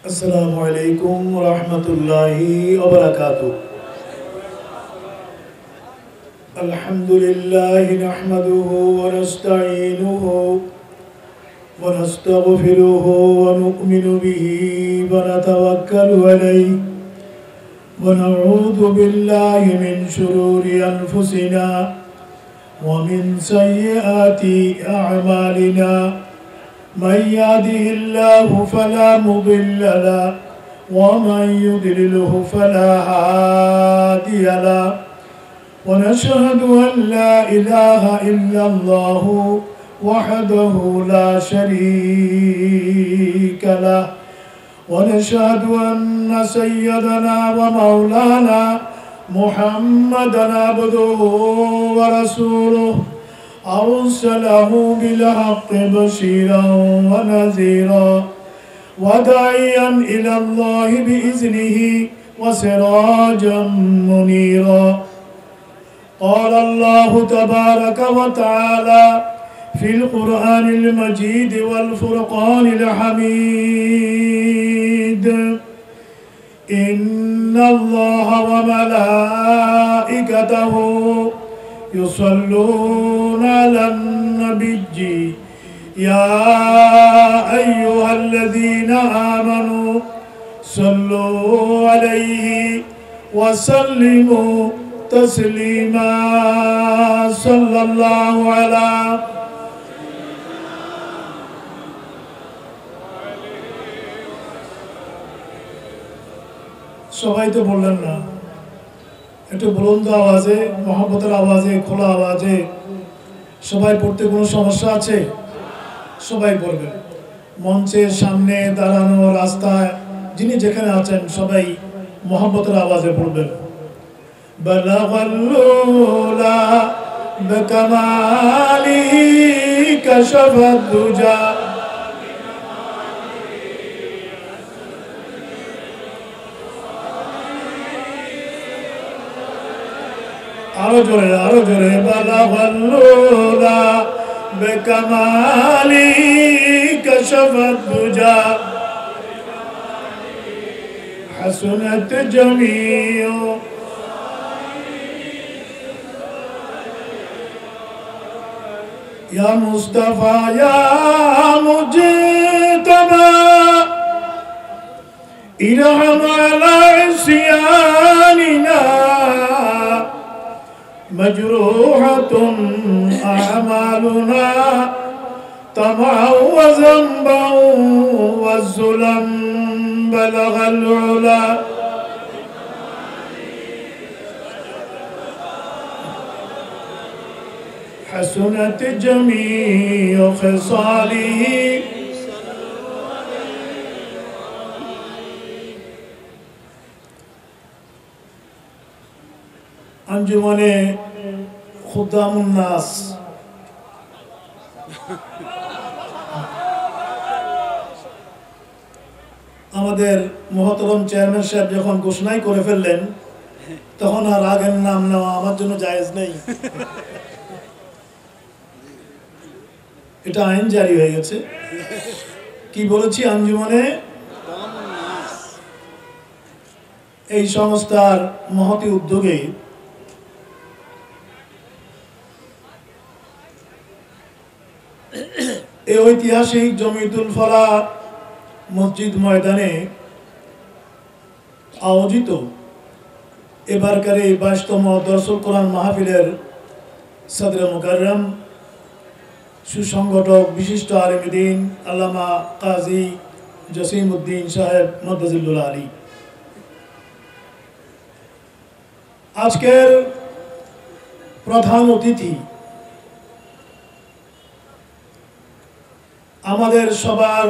আসসালামু আলাইকুম ওয়া রাহমাতুল্লাহি ওয়া বারাকাতুহু। আলহামদুলিল্লাহি নাহমাদুহু ওয়া নাস্তাঈনুহু ওয়া নাস্তাগফিরুহু ওয়া নু'মিনু বিহি ওয়া নাতাওয়াক্কালু আলাইহি ওয়া নাউযু বিল্লাহি মিন শুরুরি আনফুসিনা ওয়া মিন সাইয়্যাতি আ'মালিনা। من يهده الله فلا مضل له ومن يضلله فلا هادي له ونشهد أن لا إله إلا الله وحده لا شريك له ونشهد أن سيدنا ومولانا محمدا عبده ورسوله أرسله بالحق بشيرا ونذيرا وداعيا إلى الله بإذنه وسراجا منيرا. قال الله تبارك وتعالى في القرآن المجيد والفرقان الحميد: إن الله وملائكته يصلون على النبي يا أيها الذين آمنوا صلوا عليه وسلموا تسليما. صلى الله على সবাই তো বললেন না, একটু বুলন্দ আওয়াজে, মহব্বতের আওয়াজে, খোলা আওয়াজে সবাই পড়তে কোনো সমস্যা আছে? সবাই পড়বেন। মঞ্চের সামনে দাঁড়ানো, রাস্তায়, যিনি যেখানে আছেন সবাই মহব্বতের আওয়াজে পড়বেন। বালাগাল উলা বিকামালিহি কাশাফাদ দুজা। আরো জোরে, আরো জোরে। বালাগাল উলা বিকামালিহি কাশাফাদ দুজা হাসুনাত জামিউ। ইয়া মুস্তাফা ইয়া মুজতাবা ইরহাম আলা ইসয়ানিনা মজরুহাতুন আমালুনা তামাউ ওয়া যামবাউ ওয়া যুলাম বালাগাল উলা। حسنت جميع خصاله আঞ্জুমানে খুদামুন নাস আমাদের মহতরম চেয়ারম্যান সাহেব যখন ঘোষণাই করে ফেললেন তখন আর আগের নাম নেওয়া আমার জন্য জায়েজ নেই। এটা আইন জারি হয়ে গেছে। কি বলেছি? আঞ্জুমানে এই সংস্থার মহতি উদ্যোগে এই ঐতিহাসিক জমিয়তুল ফালাহ মসজিদ ময়দানে আয়োজিত এবারকার এই 22তম দরসুল কোরআন মাহফিলের সদরে মুকাররম সুসংগঠক বিশিষ্ট আলেম দ্বীন আল্লামা কাজী জসিম উদ্দিন সাহেব মদ্দাজিল্লুল আলী, আজকের প্রধান অতিথি আমাদের সবার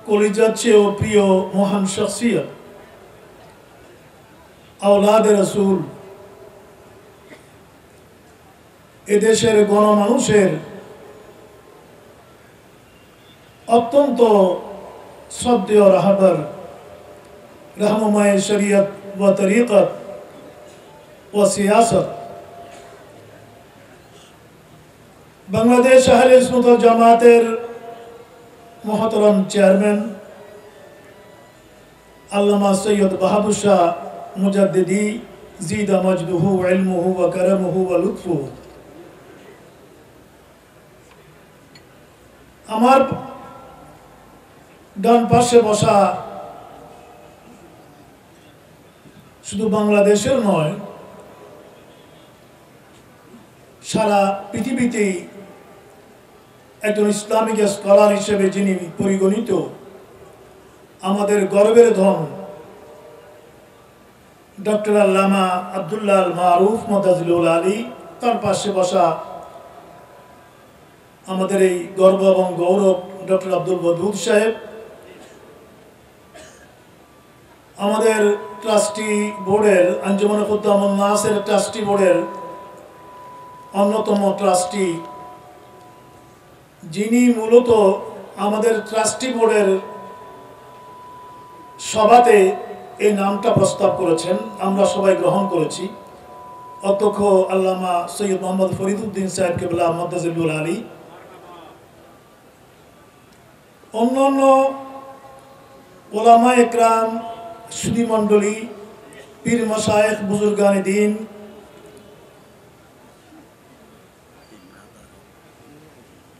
কলিজার চেয়েও প্রিয় মহান শখসিয়ত, আওলাদে রাসূল, এদেশের গণমানুষের অত্যন্ত শ্রদ্ধেয় রাহবার, রহনুমায়ে শরীয়ত ও তরিকত ও সিয়াসত, বাংলাদেশ আহলে সুন্নাত ওয়াল জামাতের মহতরম চেয়ারম্যান আল্লামা সৈয়দ বাহাদুর শাহ মুজাদ্দিদি জিদা মজদুহু ইলমুহু ওয়া কারামুহু ওয়া লুৎফুহু। আমার ডান পাশে বসা শুধু বাংলাদেশের নয়, সারা পৃথিবীতেই একজন ইসলামিক স্কলার হিসেবে যিনি পরিগণিত, আমাদের গর্বের ধন ডক্টর আল্লামা আব্দুল্লাহ আল মারুফ মোতাজিলুল আলী, তার পাশে বসা আমাদের এই গর্ব এবং গৌরব ডক্টর আব্দুল বদুদ সাহেব, আমাদের ট্রাস্টি বোর্ডের আঞ্জুমানে খুদ্দামুন নাসের ট্রাস্টি বোর্ডের অন্যতম ট্রাস্টি, যিনি মূলত আমাদের ট্রাস্টি বোর্ডের সভাতে এই নামটা প্রস্তাব করেছেন, আমরা সবাই গ্রহণ করেছি, অধ্যক্ষ আল্লামা সৈয়দ মোহাম্মদ ফরিদউদ্দিন সাহেব কেবলা মোতাজিলুল আলী। অন্যান্য ওলামা একরাম, সুধী মণ্ডলী, পীর মাশায়েখ, বুজুর্গানে দ্বীন,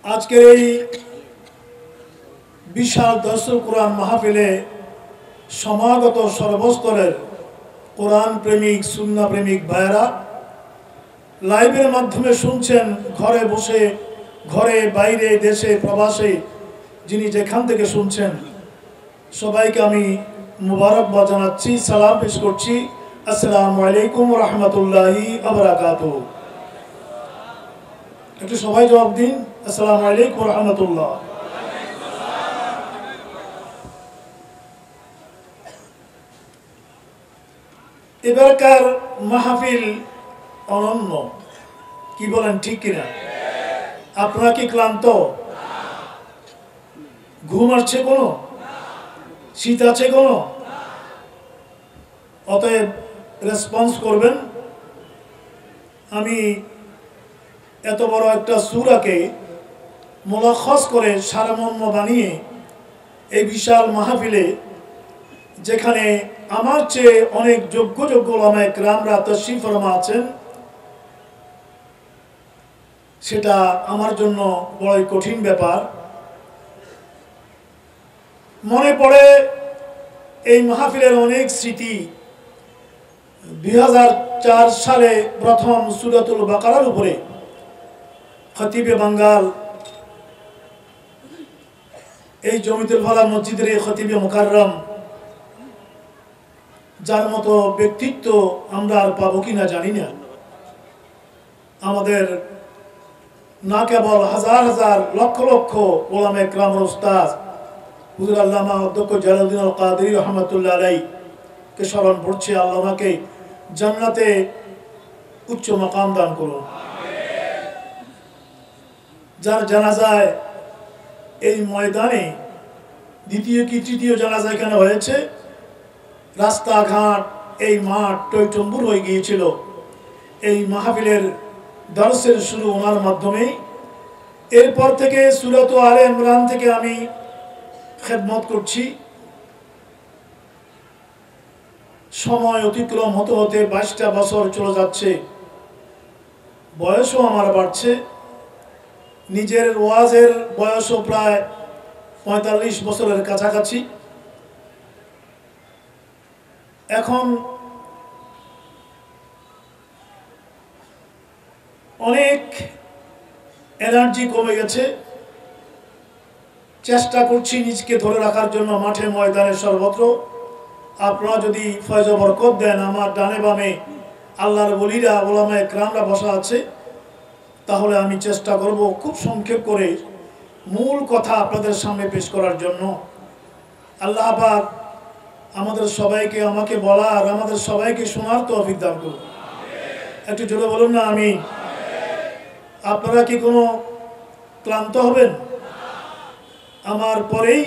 আজকের এই বিশাল দর্শক কোরআন মাহফিলে সমাগত সর্বস্তরের কোরআন প্রেমিক, সুন্নাহ প্রেমিক ভাইয়েরা, লাইভের মাধ্যমে শুনছেন, ঘরে বসে, ঘরে বাইরে, দেশে প্রবাসে, যিনি যেখান থেকে শুনছেন, সবাইকে আমি মুবারকবাদ জানাচ্ছি, সালাম পেশ করছি। আসসালামু আলাইকুম ওয়া রাহমাতুল্লাহি ওয়া বারাকাতুহু। একটু সবাই জবাব দিন, আসসালামু আলাইকুম ওয়া রাহমাতুল্লাহ। এবারকার মাহফিল অনন্য, কি বলেন, ঠিক কিনা? আপনারা কি ক্লান্ত? ঘুম আসছে কোনো? শীত আছে কোনো? অতএব রেসপন্স করবেন। আমি এত বড় একটা সূরাকে মুলাখ্খাস করে সারমর্ম বানিয়ে এই বিশাল মাহফিলে, যেখানে আমার চেয়ে অনেক যোগ্য যোগ্য ওলামায়ে কেরামরা তাশরীফ ফরমা আছেন, সেটা আমার জন্য বড়ই কঠিন ব্যাপার। মনে পড়ে এই মাহফিলের অনেক স্মৃতি। 2004 সালে প্রথম সূরাতুল বাকারার উপরে খতিবে বাঙ্গাল, এই জমিতুল ফালা মসজিদের এই খতিবে মুকাররম, যার মতো ব্যক্তিত্ব আমরা আর পাবো কিনা জানি না। আমাদের না কেবল হাজার হাজার লক্ষ লক্ষ ওলামায়ে কেরাম, উস্তাদ হুজুর আল্লামা অধ্যক্ষ জালালউদ্দিন আল কাদেরী রহমাতুল্লাহ আলাইহিকে স্মরণ পড়ছে, আল্লাহকে জান্নাতে উচ্চ মাকাম দান করুন। যার জানাজায় এই ময়দানে দ্বিতীয় কি তৃতীয় জানাজা এখানে হয়েছে, রাস্তাঘাট, এই মাঠ টইটম্বুর হয়ে গিয়েছিল। এই মাহফিলের দর্শের শুরু ওনার মাধ্যমেই। এরপর থেকে সূরাত আলে ইমরান থেকে আমি খেদমত করছি। সময় অতিক্রম হতে হতে 22টা বছর চলে যাচ্ছে, বয়সও আমার বাড়ছে, নিজের ওয়াজের বয়সও প্রায় 45 বছরের কাছাকাছি। এখন অনেক এনার্জি কমে গেছে, চেষ্টা করছি নিজকে ধরে রাখার জন্য মাঠে ময়দানে সর্বত্র। আপনারা যদি ফয়জ বরকত দেন, আমার ডানে বামে আল্লাহর ওলিরা, ওলামায়ে কেরামরা বসা আছে, তাহলে আমি চেষ্টা করব খুব সংক্ষেপ করে মূল কথা আপনাদের সামনে পেশ করার জন্য। আল্লাহ পাক আমাদের সবাইকে, আমাকে বলা আর আমাদের সবাইকে শোনার তৌফিক দান করুন। একটু জোরে বলুন না আমিন। আপনারা কি কোনো ক্লান্ত হবেন? আমার পরেই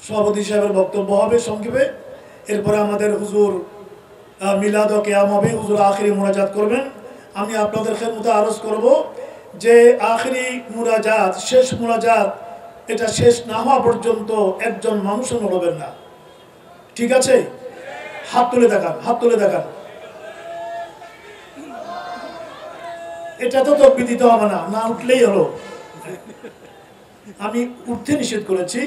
সভাপতি সাহেবের বক্তব্য হবে সংক্ষেপে, এরপরে আমাদের হুজুর মিলাদ ও কিয়াম হবে, হুজুর আখিরি মুনাজাত করবেন। আমি আপনাদের খেদমতে আরজ করব যে আখিরি মুনাজাত, শেষ মুনাজাত, এটা শেষ না হওয়া পর্যন্ত একজন মানুষও নড়বেন না। ঠিক আছে? হাত তুলে দেখান, হাত তুলে দেখান। এটা তো তকবীর দিতে হবে না, না উঠলেই হলো। আমি উঠতে নিষেধ করেছি।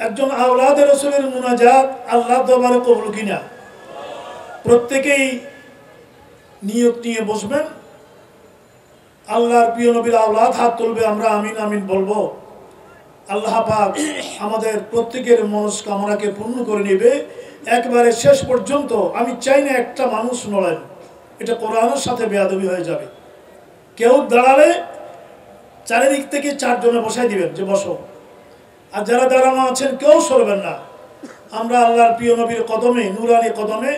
একজন আওলাদে রাসূলের মুনাজাত আল্লাহ দরবারে কবুল কিনা প্রত্যেকেই নিয়ত নিয়ে বসবেন। আল্লাহর প্রিয় নবীর আওলাদ হাত তুলবে, আমরা আমিন আমিন বলবো। আল্লাহ পাক আমাদের প্রত্যেকের মনস্কামনাকে পূর্ণ করে নেবে একবারে শেষ পর্যন্ত। আমি চাই না একটা মানুষ নড়েন, এটা কোরআনের সাথে বেয়াদবি হয়ে যাবে। কেউ দাঁড়ালে চারিদিক থেকে চারজনে বসাই দিবেন যে বসো, আর যারা দাঁড়ানো আছেন কেউ সরবেন না। আমরা আল্লাহর প্রিয় নবীর কদমে, নুরানি কদমে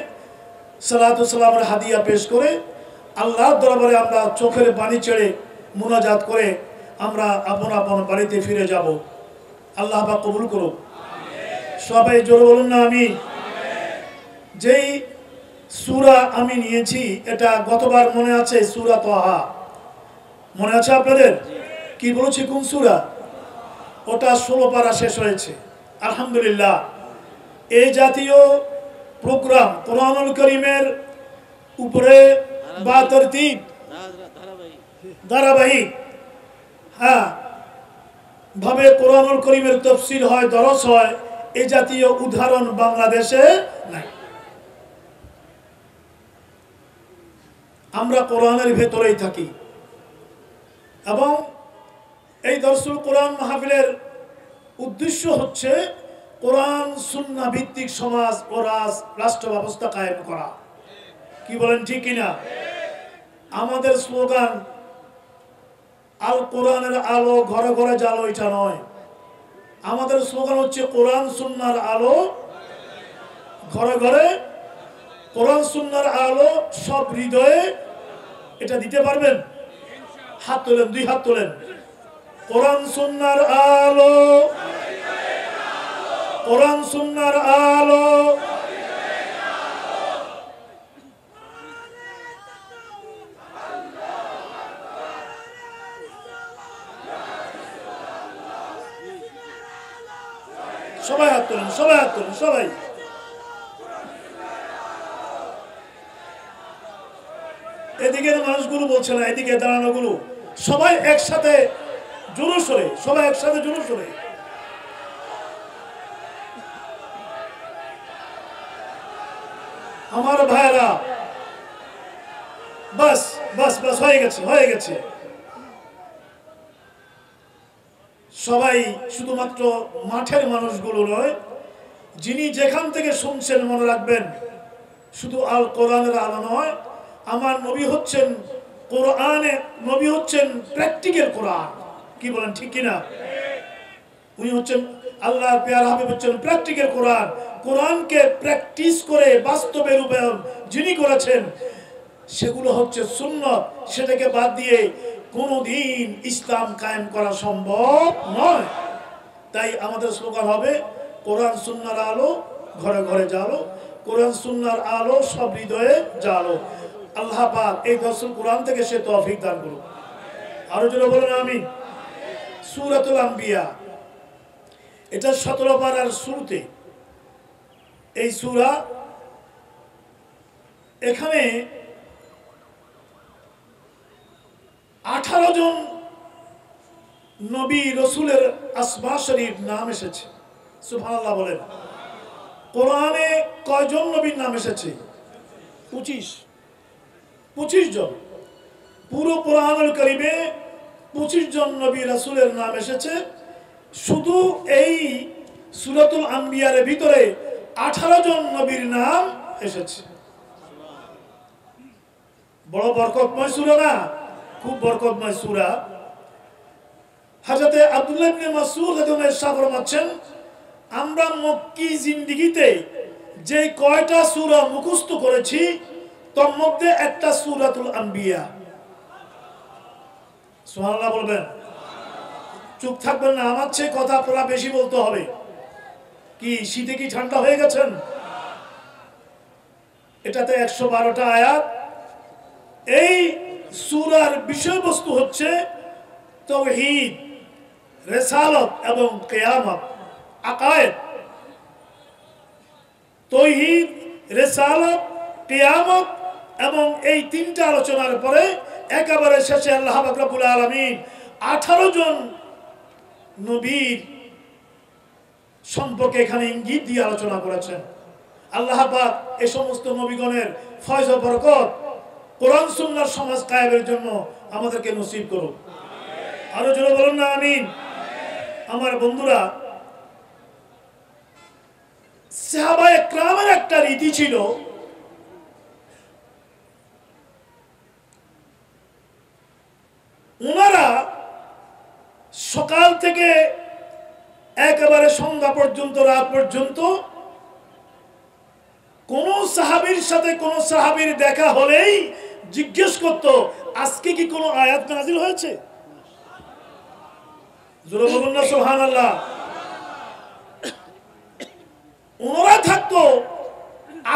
সালাতু সালামের হাদিয়া পেশ করে আল্লাহর দরবারে আমরা চোখের পানি ছেড়ে মুনাজাত করে আমরা আপন আপন বাড়িতে ফিরে যাব। আল্লাহ পাক কবুল করুক। সবাই জোরে বলুন না আমিন। যেই সূরা আমি নিয়েছি এটা গতবার মনে আছে, সূরা তাহা মনে আছে আপনাদের? কি বলেছি কোন সূরা? ওটা 16 পারা শেষ হয়েছে আলহামদুলিল্লাহ। এই জাতীয় প্রোগ্রাম কোরআনুল কারীমের উপরে বা তরতিব ধারাবাহিক হ্যাঁ ভাবে কোরআনুল কারীমের তাফসীর হয়, দরস হয়, এই জাতীয় উদাহরণ বাংলাদেশে নাই। আমরা কোরআনের ভেতরেই থাকি এবং এই দরসুল কোরআন মাহফিলের উদ্দেশ্য হচ্ছে কোরআন সুন্নাহ ভিত্তিক সমাজ ও রাষ্ট্র ব্যবস্থা কায়েম করা। কি বলেন ঠিক কিনা? আমাদের স্লোগান আল কোরআনের আলো ঘরে ঘরে জালো, এটা নয়। আমাদের স্লোগান হচ্ছে কোরআন সুন্নাহর আলো ঘরে ঘরে, কোরআন সুন্নাহর আলো সব হৃদয়ে। এটা দিতে পারবেন? হাত তোলেন, দুই হাত তোলেন। কোরআন সুন্নাহর আলো, কোরআন সুন্নাহর আলো। সবাই হাত তোলেন, সবাই হাত তোলেন, সবাই। এদিকের মানুষগুলো বলছে না, এদিকে দাঁড়ানো গুলো সবাই একসাথে জোরে সরে, সবাই একসাথে জোরে সরে। আমার ভাইরা বাস বাস বাস, হয়ে গেছে, হয়ে গেছে। সবাই শুধুমাত্র মাঠের মানুষগুলো নয়, যিনি যেখান থেকে শুনছেন মনে রাখবেন শুধু আল কোরআনের আলো নয়, আমার নবী হচ্ছেন কোরআনে, নবী হচ্ছেন প্র্যাকটিক্যাল কোরআন। কি বলেন ঠিক কিনা? উনি হচ্ছেন আল্লাহর প্যারা হাবিব, হচ্ছেন প্র্যাকটিক্যাল কোরআন। কোরআনকে প্র্যাকটিস করে বাস্তবে রূপায়ণ যিনি করেছেন সেগুলো হচ্ছে সুন্নাত। সেটাকে বাদ দিয়ে কোনোদিন ইসলাম কায়েম করা সম্ভব নয়। তাই আমাদের স্লোগান হবে কোরআন সুন্নাহর আলো ঘরে ঘরে জালো, কোরআন সুন্নাহর আলো সব হৃদয়ে জালো। আল্লাহ পাক এই দরসুল কোরআন থেকে সে তৌফিক দান করুক। আরো জোরে বলেন আমিন। সূরাতুল আম্বিয়া এটা 17 পারার শুরুতে এই সূরা। এখানে 18 জন নবী রসুলের আসমা শরীফ নাম এসেছে। সুবহানাল্লাহ বলেন। কোরআনে কয়জন নবীর নাম এসেছে? 25 জন। পুরো কোরআনুল কারীমে 25 জন নবী রাসূলের নাম এসেছে। শুধু এই সূরাতুল আম্বিয়ার ভিতরে 18 জন নবীর নাম এসেছে। বড় বরকতময় সূরা না? খুব বরকতময় সূরা। হযরত আব্দুল্লাহ ইবনে মাসউদ রাদিয়াল্লাহু আনহু ইরশাদ ফরমাচ্ছেন, আমরা মক্কি জিন্দেগিতে যে কয়টা সূরা মুখস্থ করেছি তার মধ্যে একটা সূরাতুল আম্বিয়া। সুবহানাল্লাহ বলবেন। চুপ থাকবেন না, আমার চেয়ে কথা আপনারা বেশি বলতে হবে। কি শীতে কি ঠান্ডা হয়ে গেছেন? এটাতে 112টা আয়াত। এই সূরার বিষয়বস্তু হচ্ছে তাওহীদ, রিসালাত এবং কিয়ামত, আকায়েদ। তৌহিদ, রিসালাত, কিয়ামত এবং এই তিনটা আলোচনার পরে একেবারে শেষে আল্লাহ পাক রব্বুল আলামিন 18 জন নবীর সম্পর্কে এখানে ইঙ্গিত দিয়ে আলোচনা করেছেন। আল্লাহ পাক এই সমস্ত নবীগণের ফয়জ ও বরকত কোরআন সুন্নাহর সমাজ কায়েমের জন্য আমাদেরকে নসিব করুন। আরো জোরে বলুন না আমিন। আমার বন্ধুরা, সাহাবায়ে কেরামের একটা রীতি ছিল, ওনারা সকাল থেকে একেবারে সন্ধ্যা পর্যন্ত, রাত পর্যন্ত কোন সাহাবীর সাথে কোন সাহাবীর দেখা হলেই জিজ্ঞেস করত, আজকে কি কোনো আয়াত নাজিল হয়েছে? জোরে বলুন না সুবহানাল্লাহ। ওনারা থাকতো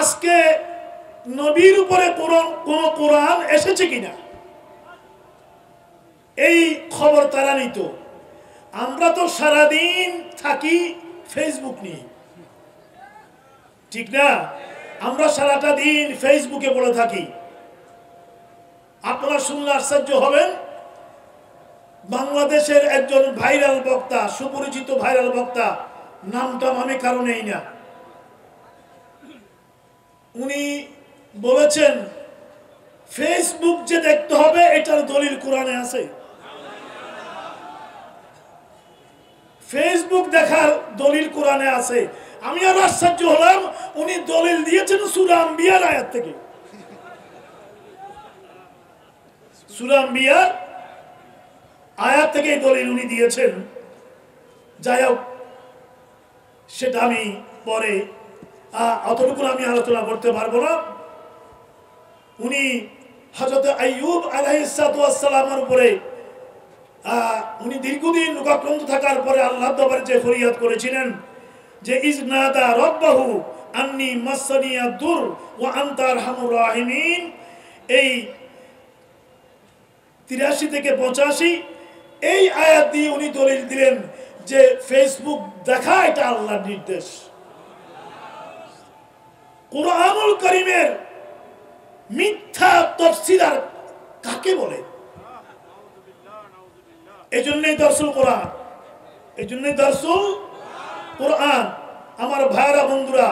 আজকে নবীর উপরে কোন কোরআন এসেছে কিনা, এই খবর তারা নিত। আমরা তো সারাদিন থাকি ফেসবুক নিয়ে, ঠিক না? আমরা সারাটা দিন ফেসবুকে পড়ে থাকি। আপনারা শুনলে আশ্চর্য হবেন, বাংলাদেশের একজন ভাইরাল বক্তা, সুপরিচিত ভাইরাল বক্তা, নামটা আমি কারণেই না, উনি বলেছেন ফেসবুক যে দেখতে হবে এটার দলিল কোরআনে আছে। ফেসবুক দেখার দলিল কোরআনে আছে। আমি আর আশ্চর্য হলাম, উনি দলিল দিয়েছেন সূরা আম্বিয়ার আয়াত থেকে। সূরা আম্বিয়ার আয়াত থেকে দলিল উনি দিয়েছেন। যাই হোক, সেটা আমি পরে অতটুকু আমি আলোচনা করতে পারবো না। উনি হযরত আইয়ুব আলাইহিস সালামের উপরে উনি দীর্ঘদিন রোগাক্রান্ত থাকার পরে আল্লাহর দরবারে যে ফরিয়াদ করেছিলেন যে ইজনাদা রাব্বাহু আন্নী মাসসানিয়া দুর ওয়া আনতা আরহামুর রাহিমিন, এই 83 থেকে 85 এই আয়াত দিয়ে উনি দলিল দিলেন যে ফেসবুক দেখা এটা আল্লাহর নির্দেশ। কুরআনুল কারীমের মিথ্যা তাফসীর আর কাকে বলে? এজন্যই দরসুল কোরআন, এজন্যই দরসুল কোরআন। আমার ভাইরা বন্ধুরা,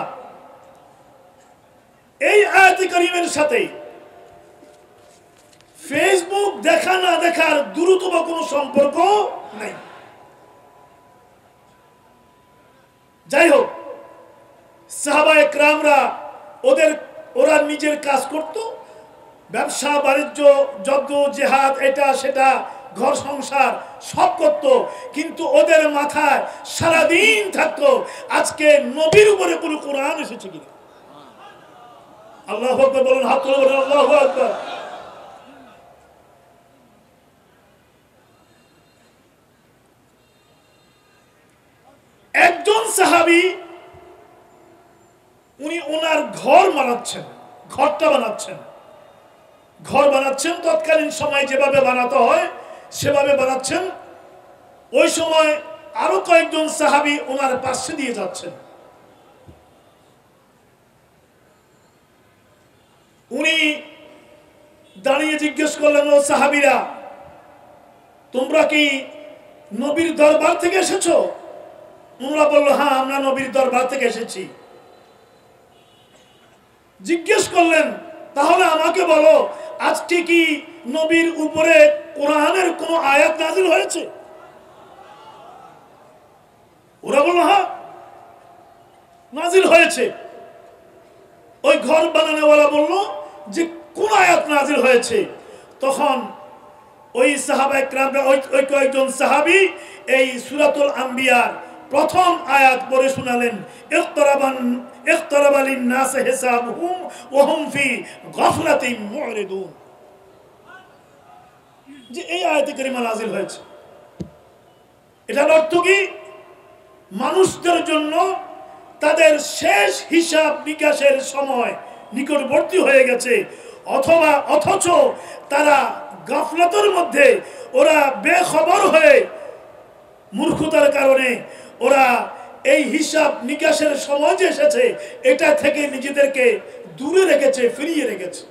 এই আয়াতে কারীমের সাথে ফেসবুক দেখা না দেখার দ্রুততম কোনো সম্পর্ক নাই। যাই হোক, সাহাবায়ে কেরামরা ওরা নিজের কাজ করত, ব্যবসা বাণিজ্য, যজ্ঞ জেহাদ, এটা সেটা, ঘর সংসার সব করত, কিন্তু ওদের মাথায় সারাদিন থাকতো আজকে নবীর উপরে কোনো কোরআন এসেছে কিনা। আল্লাহু আকবার বলুন, হাত তুলে বলুন আল্লাহু আকবার। একজন সাহাবী উনি ওনার ঘর বানাচ্ছেন, ঘর বানাচ্ছেন তৎকালীন সময় যেভাবে বানাতে হয় সেভাবে বানাচ্ছেন। ওই সময় আরো কয়েকজন সাহাবী ওনার পাশে দিয়ে যাচ্ছেন। উনি দাঁড়িয়ে জিজ্ঞেস করলেন, ও সাহাবীরা, তোমরা কি নবীর দরবার থেকে এসেছো? ওনারা বলল, হ্যাঁ, আমরা নবীর দরবার থেকে এসেছি। জিজ্ঞেস করলেন, তাহলে আমাকে বলো, আজকে কি নবীর উপরে কোরআনের কোন আয়াত নাযিল হয়েছে? ওরা বলল, হ্যাঁ, নাযিল হয়েছে। ওই ঘর বানানোওয়ালা বলল যে কোন আয়াত নাযিল হয়েছে? তখন ওই সাহাবায়ে কেরামরা, ওই কয়েকজন সাহাবী এই সূরাতুল আম্বিয়ার প্রথম আয়াত পড়ে শোনালেন, ইকতারাবা লিন-নাস হিসাবুহুম ওয়া হুম ফি গাফলাতিন মুরিদুন। যে এই আয়াতে কারিমা নাযিল হয়েছে, এটার অর্থ কি? মানুষদের জন্য তাদের শেষ হিসাব নিকাশের সময় নিকটবর্তী হয়ে গেছে, অথচ তারা গাফলাতের মধ্যে, ওরা বেখবর হয়ে, মূর্খতার কারণে ওরা এই হিসাব নিকাশের সময় যে এসেছে এটা থেকে নিজেদেরকে দূরে রেখেছে, ফিরিয়ে রেখেছে।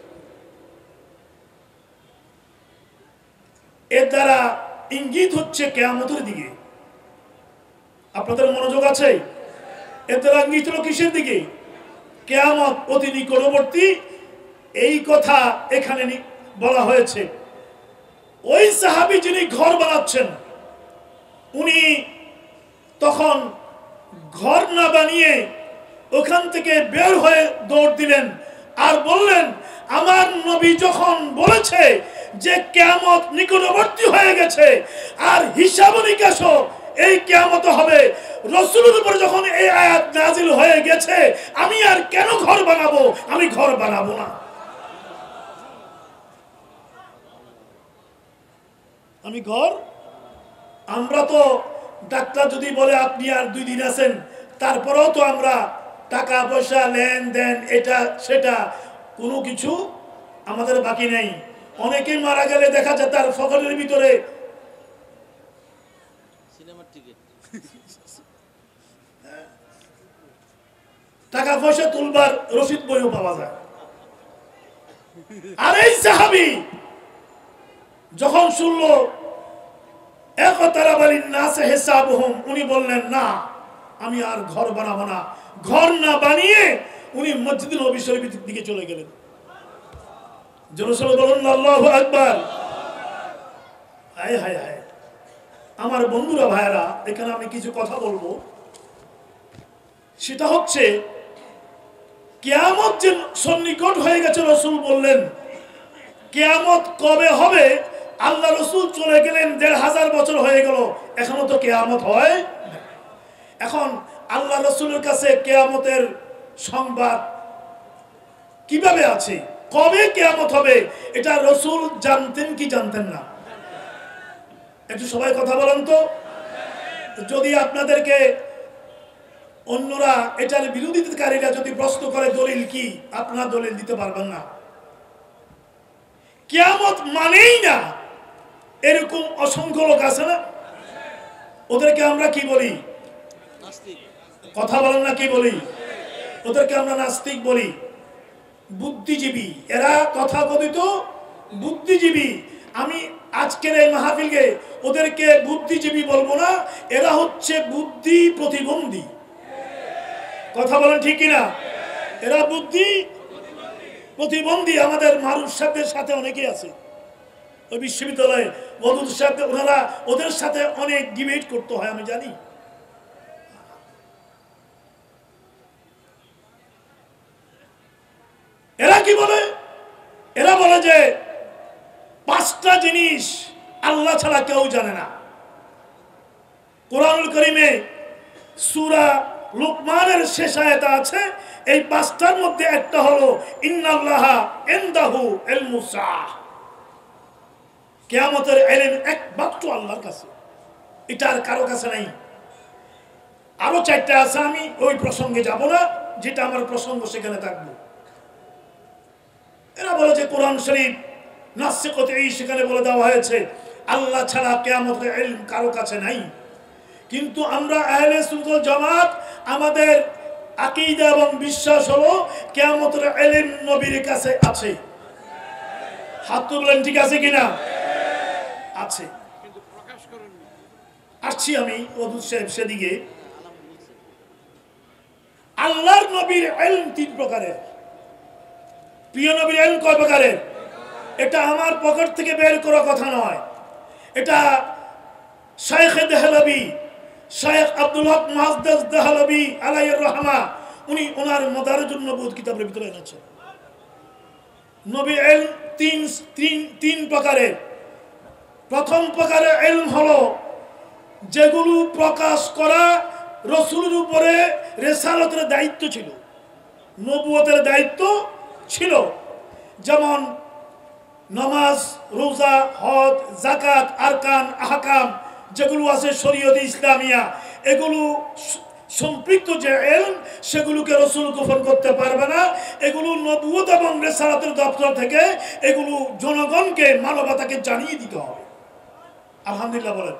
এর দ্বারা ইঙ্গিত হচ্ছে কিয়ামতের দিকে। আপনাদের মনোযোগ আছে? এর দ্বারা ইঙ্গিত হলো কিসের দিকে? কিয়ামত অতি নিকটবর্তী, এই কথা এখানে বলা হয়েছে। ওই সাহাবী যিনি ঘর বানাচ্ছেন, উনি তখন ঘর না বানিয়ে ওখান থেকে বের হয়ে দৌড় দিলেন আর বললেন, আমার নবী যখন বলেছে যে কিয়ামত নিকটবর্তী হয়ে গেছে আর হিসাব নিকাশও এই কিয়ামত হবে, রাসূলের উপর যখন এই আয়াত নাযিল হয়ে গেছে, আমি আর কেন ঘর বানাবো? আমি ঘর বানাবো না। আমি ঘর, আমরা তো ডাক্তার যদি বলে আপনি আর 2 দিন আছেন, তারপরেও তো আমরা টাকা পয়সা লেনদেন এটা সেটা কোনো কিছু আমাদের বাকি নেই। অনেকেই মারা গেলে দেখা যায় তার পকেটের ভিতরে সিনেমার টিকিট, টাকা পয়সা তুলবার রসিদ বইও পাওয়া যায়। আর এই সাহাবী যখন শুনলো উনি বললেন, না আমি আর ঘর বানাবো না। ঘর না বানিয়ে উনি মসজিদে নববী শরীফের দিকে চলে গেলেন। জোরে বলুন আল্লাহু আকবার। হায় হায় হায়, আমার বন্ধুরা, ভাইরা, এখানে আমি কিছু কথা বলবো। সেটা হচ্ছে কিয়ামত যে সন্নিকট হয়ে গেছে, রাসূল বললেন কিয়ামত কবে হবে? আল্লাহ রাসূল চলে গেলেন, ১৫০০ বছর হয়ে গেল, এখনো তো কিয়ামত হয়। এখন আল্লাহ রাসূলের কাছে কিয়ামতের সংবাদ কিভাবে আছে? কবে কিয়ামত হবে এটা রাসূল জানতেন কি জানতেন না? একটু সবাই কথা বলেন তো। যদি আপনাদেরকে অন্যরা এটার বিরোধিতাকারীরা যদি প্রশ্ন করে দলিল কি, আপনারা দলিল দিতে পারবেন না। কিয়ামত মানেই না এরকম অসংখ্য লোক আছে না? ওদেরকে আমরা কি বলি? কথা বলেন না, কি বলি? ওদেরকে আমরা নাস্তিক বলি, বুদ্ধিজীবী। এরা তথাকথিত বুদ্ধিজীবী। আমি আজকের এই মাহফিলে ওদেরকে বুদ্ধিজীবী বলবো না, এরা হচ্ছে বুদ্ধি প্রতিবন্ধী। কথা বলেন ঠিক কিনা? এরা বুদ্ধি প্রতিবন্ধী। আমাদের মারুফ সাহেবদের সাথে অনেকেই আছে ওই বিশ্ববিদ্যালয়ে, ওদুদ সাহেব, ওনারা ওদের সাথে অনেক ডিবেট করতে হয়, আমি জানি। এরা কি বলে? এরা বলে যে 5টা জিনিস আল্লাহ ছাড়া কেউ জানে না। কোরআনুল কারীমে সূরা লুকমানের শেষ আয়াতে আছে, এই 5টার মধ্যে একটা হলো ইন্নাল্লাহা ইনদাহু ইলমুস সাআহ। কিয়ামতের ইলম একমাত্র আল্লাহর কাছে, এটা আর কারো কাছে নাই। আরো 4টা আছে, আমি ওই প্রসঙ্গে যাব না, যেটা আমার প্রসঙ্গ সেখানে থাকবো। এরা বলে যে কোরআন শরীফ নাসিখতে সেখানে বলে দেওয়া হয়েছে আল্লাহ ছাড়া কিয়ামতের ইলম কারো কাছে নাই। কিন্তু আমরা আহলে সুন্নাত ওয়াল জামাত, আমাদের আকীদা এবং বিশ্বাস হলো কিয়ামতের ইলম নবীর কাছে আছে। হাত তুলবেন, ঠিক আছে কিনা? আছে, কিন্তু প্রকাশ করেননি। আসছি আমি ওদুদ সাহেব সেদিকে। আল্লাহর নবীর ইলম 3 প্রকারের। প্রিয় নবীর ইলম কয় প্রকারের? এটা আমার পকেট থেকে বের করা কথা নয়, এটা শাইখ দেহলভী, শাইখ আব্দুল হক মুহাদ্দিস দেহলভী আলাইহির রহমা, উনি ওনার মাদারিজুন নবুওয়াত কিতাবের ভিতরে এনেছেন। নবীর ইলম তিন প্রকারের। প্রথম প্রকারের ইলম হলো যেগুলো প্রকাশ করা রাসূলের উপরে রিসালাতের দায়িত্ব ছিল, নবুয়তের দায়িত্ব ছিল। যেমন নামাজ, রোজা, হজ, যাকাত, আরকান, আহকাম যেগুলো আছে শরীয়তে ইসলামিয়া, এগুলো সম্পৃক্ত যে ইলম, সেগুলোকে রাসূল গোপন করতে পারবে না। এগুলো নবুয়ত এবং রিসালাতের দপ্তর থেকে এগুলো জনগণকে, মানবতাকে জানিয়ে দিতে হবে। আলহামদুলিল্লাহ বলেন।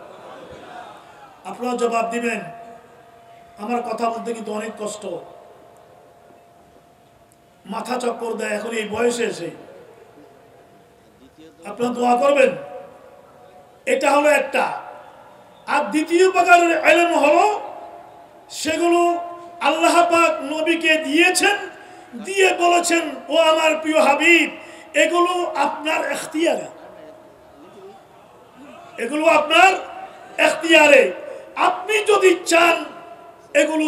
আপনারা জবাব দিবেন আমার কথা বলতে কিন্তু অনেক কষ্ট, মাথা চক্কর দেয় এখন এই বয়সে এসে। আপনারা দোয়া করবেন। এটা হলো একটা। আর দ্বিতীয় প্রকারের ইলম হলো সেগুলো আল্লাহ পাক নবীকে দিয়েছেন, দিয়ে বলেছেন ও আমার প্রিয় হাবিব এগুলো আপনার ইখতিয়ারে, এগুলো আপনার ইখতিয়ারে। আপনি যদি চান এগুলো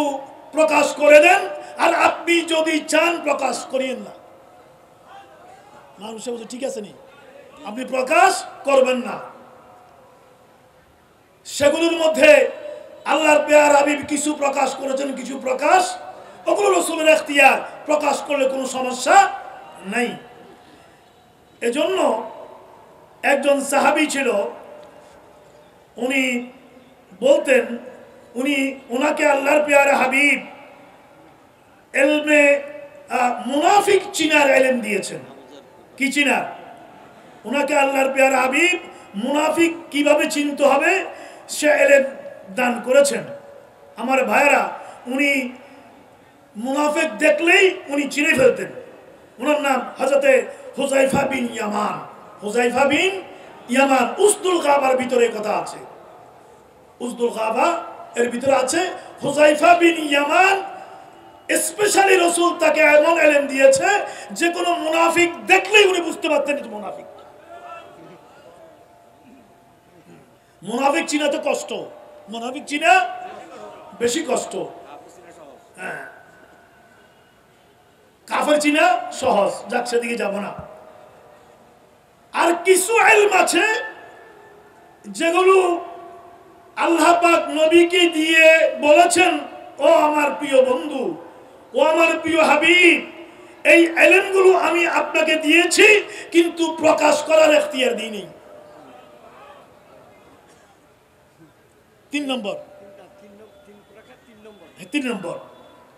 প্রকাশ করে দেন, আর আপনি যদি চান প্রকাশ করিয়েন না। মানুষের বলছে ঠিক আছে নি, আপনি প্রকাশ করবেন না। সেগুলোর মধ্যে আল্লাহর পেয়ার হাবিব কিছু প্রকাশ করেছেন, কিছু প্রকাশ ওগুলো রাসূলের ইখতিয়ার, প্রকাশ করলে কোনো সমস্যা নাই। এজন্য একজন সাহাবী ছিল, উনি বলতেন ওনাকে আল্লাহর পেয়ার হাবিব ইলমে মুনাফিক চিনার ইলম দিয়েছেন। কি চিনার? ওনাকে আল্লাহর পেয়ার হাবিব মুনাফিক কিভাবে চিনতে হবে সে ইলম দান করেছেন। আমার ভাইরা, উনি মুনাফিক দেখলেই উনি চিনে ফেলতেন। ওনার নাম হযরতে হুযায়ফা বিন ইয়ামান। হুযায়ফা বিন ইয়ামান উসদুল কাবার ভিতরে কথা আছে, উসদুল কাবা এর ভিতরে আছে হুযায়ফা বিন ইয়ামান। স্পেশালি রাসূল তাকে এমন ইলম দিয়েছে যে কোনো মুনাফিক দেখলেই উনি বুঝতে পারতেন এটা মুনাফিক। মুনাফিক চিনা তো কষ্ট, মুনাফিক চিনা বেশি কষ্ট। হ্যাঁ, কাফের চিনা সহজ, যাক সেদিকে যাব না। আর কিছু ইলম আছে যেগুলো আল্লাহ পাক নবীকে দিয়ে বলেছেন ও আমার প্রিয় বন্ধু, ও আমার প্রিয় হাবিব এই ইলমগুলো আমি আপনাকে দিয়েছি কিন্তু প্রকাশ করার ইখতিয়ার দিইনি। 3 নম্বর,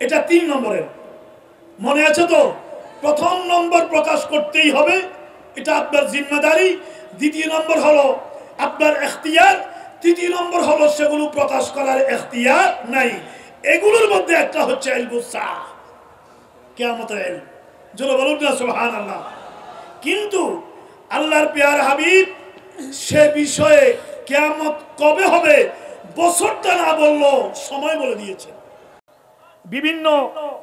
এটা 3 নম্বরের। মনে আছে তো? প্রথম নম্বর প্রকাশ করতেই হবে, এটা আপনার জিম্মাদারি। দ্বিতীয় নম্বর হলো আপনার ইখতিয়ার। তৃতীয় নম্বর হলো সেগুলো প্রকাশ করার ইখতিয়ার নাই। এগুলোর মধ্যে একটা হচ্ছে ইলমুস সাআহ, কিয়ামতের ইলম। জোরে বলুন না সুবহানাল্লাহ। কিন্তু আল্লাহর প্রিয় হাবিব সে বিষয়ে কিয়ামত কবে হবে বছরটা না বললো, সময় বলে দিয়েছেন। বিভিন্ন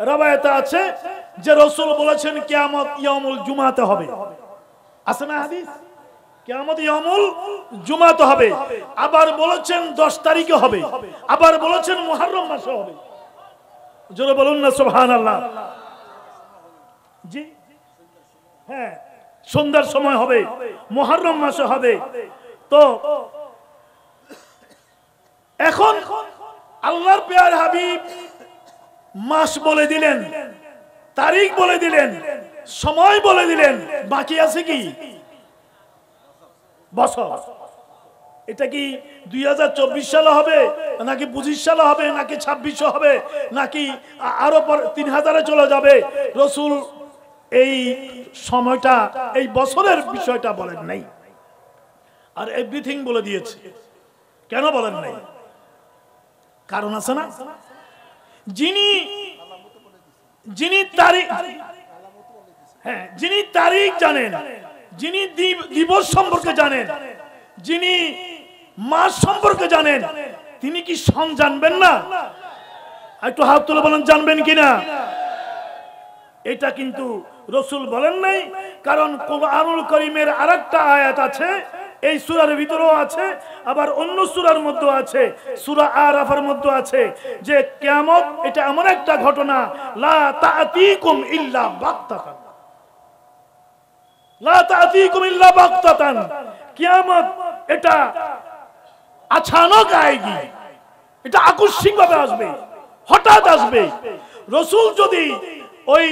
রওয়ায়াতে আছে যে রাসূল বলেছেন কিয়ামত ইয়াউমুল জুমাতে হবে। আছে না হাদিস? কিয়ামত ইয়াউমুল জুমাতে হবে। আবার বলেছেন 10 তারিখে হবে, আবার বলেছেন মুহররম মাসে হবে। জোরে বলুন না সুবহানাল্লাহ। জি হ্যাঁ, সন্ধ্যার সময় হবে, মুহররম মাসে হবে। তো এখন আল্লাহর প্রিয় হাবিব মাস বলে দিলেন, তারিখ বলে দিলেন, সময় বলে দিলেন, বাকি আছে কি বছর। এটা কি 2024 সালে হবে নাকি 25 সালে হবে নাকি 26 হবে নাকি আরো পর 3000-এ চলে যাবে? রাসূল এই সময়টা, এই বছরের বিষয়টা বলেন নাই, আর এভরিথিং বলে দিয়েছে। কেন বলেন নাই? কারণ আছে না? যিনি তারিখ, হ্যাঁ, যিনি তারিখ জানেন, যিনি দিবস সম্পর্কে জানেন, যিনি মাস সম্পর্কে জানেন, তিনি কি সন জানবেন না? একটু হাত তুলে বলেন জানবেন কিনা। এটা কিন্তু রাসূল বলেন নাই, কারণ কুরআনুল কারীমের আরেকটা আয়াত আছে, এই সূরার ভিতরেও আছে, আবার অন্য সূরার মধ্যে আছে, সূরা আরাফের মধ্যে আছে যে কিয়ামত এটা এমন একটা ঘটনা, লা তাআতিকুম ইল্লা বাগতাতান, লা তাআতিকুম ইল্লা বাগতাতান। কিয়ামত এটা আচানক আয়েগি, এটা আকস্মিকভাবে আসবে, হঠাৎ আসবে। রাসূল যদি ওই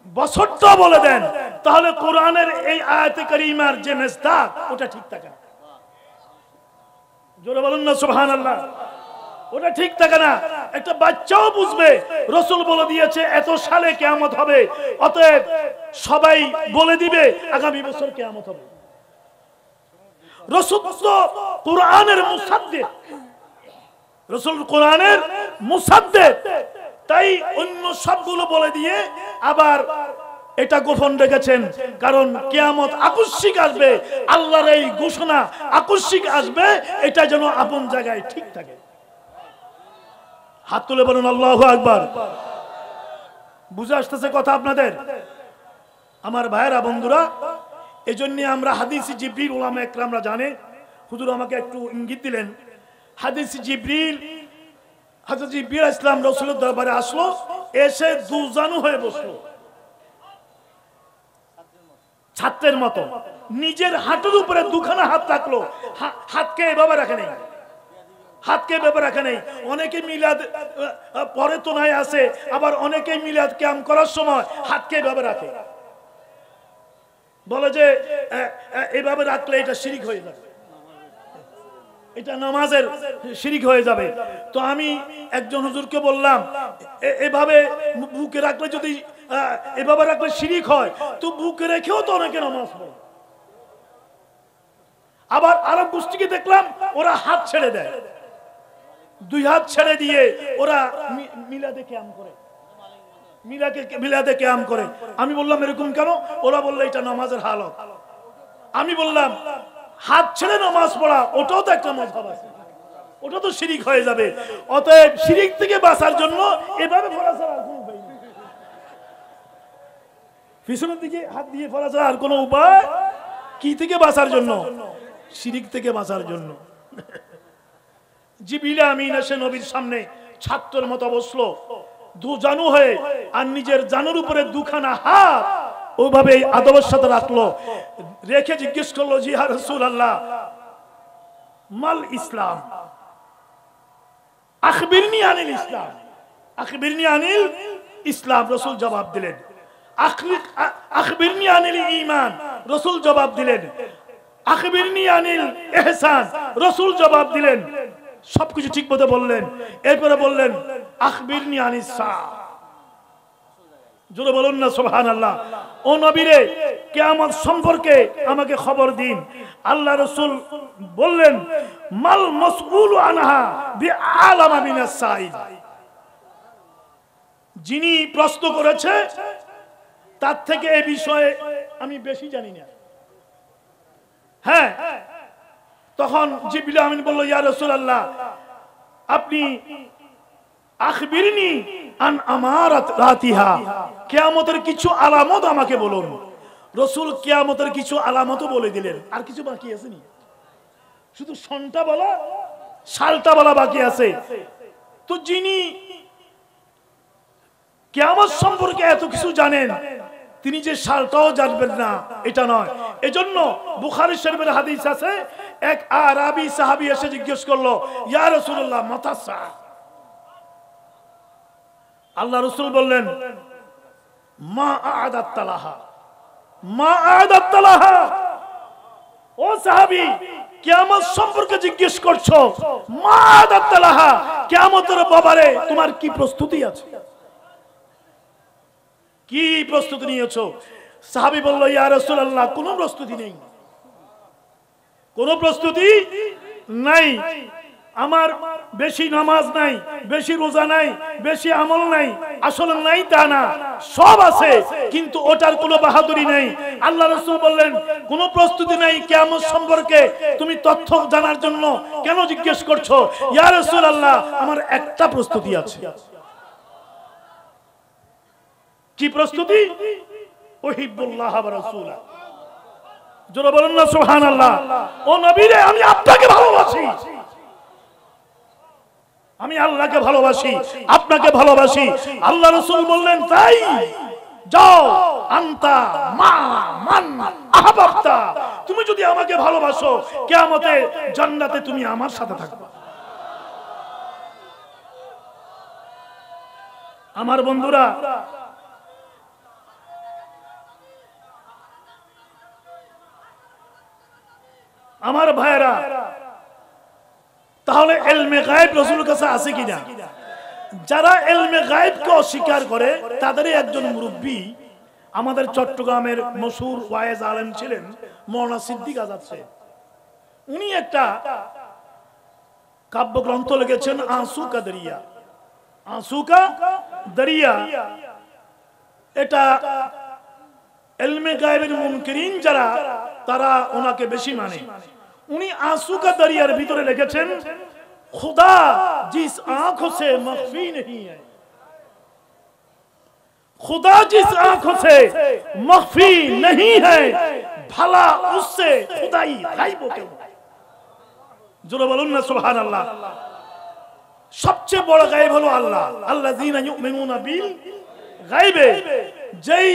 বছরটা বলে দেন তাহলে কোরআনের এই আয়াতে কারিমার যে মেসদাক ওটা ঠিক থাকে না। জোরে বলুন না সুবহানাল্লাহ। ওটা ঠিক থাকে না। একটা বাচ্চাও বুঝবে রাসূল বলে দিয়েছে এত সালে কিয়ামত হবে, অতএব সবাই বলে দিবে আগামী বছর কিয়ামত হবে। রাসূল তো কোরআনের মুসাদ্দিক, রাসূল কোরআনের মুসাদ্দিক, তাই অন্য সবগুলো বলে দিয়ে আবার এটা গোপন রেখেছেন, কারণ কিয়ামত আকস্মিক আসবে, আল্লাহর এই ঘোষণা আকস্মিক আসবে, এটা যেন আপন জায়গায় ঠিক থাকে। হাত তুলে বলুন আল্লাহু আকবার। বুঝে আসতেছে কথা আপনাদের? আমার ভাইয়েরা, বন্ধুরা, এজন্য আমরা হাদিসে জিবরিল, উলামা একরামরা জানে, হুজুর আমাকে একটু ইঙ্গিত দিলেন, হাদিসে জিবরিল, হযরত জিবরিল ইসলাম রাসূলের দরবারে আসলো, এসে দুজানু হয়ে বসলো, ছাত্রের মতো নিজের হাঁটুর উপরে দুখানা হাত রাখলো, হাতকে এভাবে রাখে নেই, হাতকে এভাবে রাখে নেই। অনেকে মিলাদ পরে তো নাই আছে, আবার অনেকে মিলাদ কিয়াম করার সময় হাতকে এভাবে রাখে, বলে যে এভাবে রাখলে এটা শিরিক হয়ে যাবে, এটা নামাজের শিরিক হয়ে যাবে। তো আমি একজন হুজুরকে বললাম, এভাবে বুকে রাখলে, যদি এভাবে রাখলে শিরিক হয়, তো বুকে রেখেও তো অনেকে নামাজ পড়ে। আবার আরব গোষ্ঠীকে দেখলাম, ওরা হাত ছেড়ে দেয়, দুই হাত ছেড়ে দিয়ে ওরা মিলাদে কিয়াম করে, মিলাদে কিয়াম করে। আমি বললাম এরকম কেন? ওরা বললো এটা নামাজের হালত। আমি বললাম হাত ছেড়ে নামাজ পড়া, ওটাও তো একটা মাযহাব আছে, ওটা তো শিরিক হয়ে যাবে। অতএব শিরিক থেকে বাঁচার জন্য এভাবে পড়া ছাড়া আর কোনো উপায় নেই, পিছনের দিকে হাত দিয়ে পড়া ছাড়া আর কোনো উপায় কি থেকে বাঁচার জন্য? শিরিক থেকে বাঁচার জন্য। জিবরিল আমিন এসে নবীর সামনে ছাত্রের মতো বসলো, দু জানু হয়ে, আর নিজের জানুর উপরে দুখানা হাত ওইভাবে আদবের সাথে রাখলো, রেখে জিজ্ঞেস করলো, জি ইয়া রাসূলুল্লাহ, মাল ইসলাম, আখবিরনি আনিল ইসলাম, আখবিরনি আনিল ইসলাম। রাসূল জবাব দিলেন, আখবিরনি আনিল ঈমান। রাসূল জবাব দিলেন, আখবিরনি আনিল ইহসান। রাসূল জবাব দিলেন, সবকিছু ঠিক মতো বললেন। এরপরে বললেন, আখবিরনি আনিস সাআ। জোরে বলুন না সুবহানাল্লাহ। ও নবীরে, কিয়ামত সম্পর্কে আমাকে খবর দিন। আল্লাহ রাসূল বললেন, মাল মাসউলু আনহা বিআলামা মিনাস সাইল। যিনি প্রশ্ন করেছে তার থেকে এই বিষয়ে আমি বেশি জানি না। হ্যাঁ, তখন জিবরিল আমিন বলল, ইয়া রাসূলুল্লাহ, আপনি আখবিরনি আন আমারাত রাতিহা, কিয়ামতের কিছু আলামত আমাকে বলুন। রাসূল কিয়ামতের কিছু আলামতও বলে দিলেন। আর কিছু বাকি আছে নি? শুধু সনটা বলা, সালটা বলা বাকি আছে। তো যিনি কিয়ামত সম্পর্কে এত কিছু জানেন, তিনি যে সালটাও জানবেন না এটা নয়। এজন্য বুখারী শরীফের হাদিস আছে, এক আরাবী সাহাবী এসে জিজ্ঞেস করলো, ইয়া রাসূলুল্লাহ, মাতা সা। আল্লাহ রাসূল বললেন, মা আ'দাত লাহা, মা আ'দাত লাহা। ও সাহাবী, কিয়ামত সম্পর্কে জিজ্ঞেস করছো, মা আ'দাত লাহা, কিয়ামতের ব্যাপারে তোমার কি প্রস্তুতি আছে, কি প্রস্তুতি নিয়েছো? সাহাবী বলল, ইয়া রাসূলুল্লাহ, কোনো প্রস্তুতি নেই, কোনো প্রস্তুতি নাই। আমার বেশি নামাজ নাই, বেশি রোজা নাই, বেশি আমল নাই, আসলে নাই তা না, সব আছে, কিন্তু ওটার কোনো বাহাদুরি নাই। আল্লাহ রাসূল বললেন, কোনো প্রস্তুতি নাই কিয়ামত সম্পর্কে তুমি তথ্য জানার জন্য কেন জিজ্ঞেস করছো? ইয়া রাসূলুল্লাহ, আমার একটা প্রস্তুতি আছে। কি প্রস্তুতি? উহিব্বুল্লাহ ওয়া রাসূলা। জোরে বলুন না সুবহানাল্লাহ। ও নবীরে, আমি আপনাকে ভালোবাসি, আমি আল্লাহকে ভালোবাসি, আপনাকে ভালোবাসি। আল্লাহ রাসূল বললেন, তাই যাও, আনতা মা মান আহবাবতা, তুমি যদি আমাকে ভালোবাসো, কিয়ামতে জান্নাতে তুমি আমার সাথে থাকবে। আমার বন্ধুরা, আমার ভাইরা, তাহলে ইলমে গায়েব রাসূলের কাছে আছে কিনা? যারা ইলমে গায়েবকে অস্বীকার করে তাদেরই একজন মুরব্বী আমাদের চট্টগ্রামের মশহুর ওয়াইজ আলেম ছিলেন, মাওলানা সিদ্দিক আজাদ সাহেব। উনি একটা কাব্যগ্রন্থ লিখেছেন আঁসু কা দরিয়া, আঁসু কা দরিয়া। এটা ইলমে গায়বের মুনকিরিন যারা, তারা ওনাকে বেশি মানে। উনি আঁসু কা দরিয়ার ভিতরে লিখেছেন, खुदा जिस आंखों से मख्फी नहीं है, खुदा जिस आंखों से मख्फी नहीं है, भला उससे खुदाई गायब क्यों। जोरे बोलून ना सुभान अल्लाह। सबचेয়ে বড় গায়েব হলো আল্লাহ। আল্লাযীনা ইউমিনুনা বিল গায়বে, যেই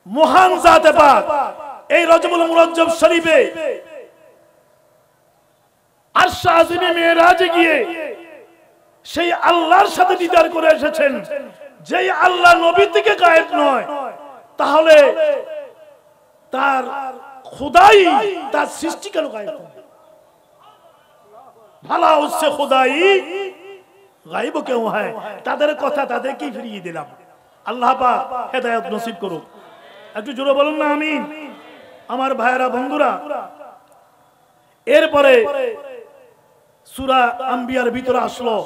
মহান জাতে পাক এই রজবুল মুরজ্জব শরীফে আরশ আজিমে মেরাজে গিয়ে সেই আল্লাহর সাথে দিদার করে এসেছেন। যেই আল্লাহ নবী থেকে গায়েব নয়, তাহলে তার খুদাই, তার সৃষ্টি কেন গায়েব হবে? ভালা উসসে খুদাই গায়েব কেউ হয়? তাদের কথা তাদেরকেই ফিরিয়ে দিলাম। আল্লাহ পাক হেদায়েত নসিব করুক। একটু জোরে বলুন না আমিন। আমার ভাইয়েরা বন্ধুরা, এরপরে সূরা আম্বিয়ার ভিতরে আসলো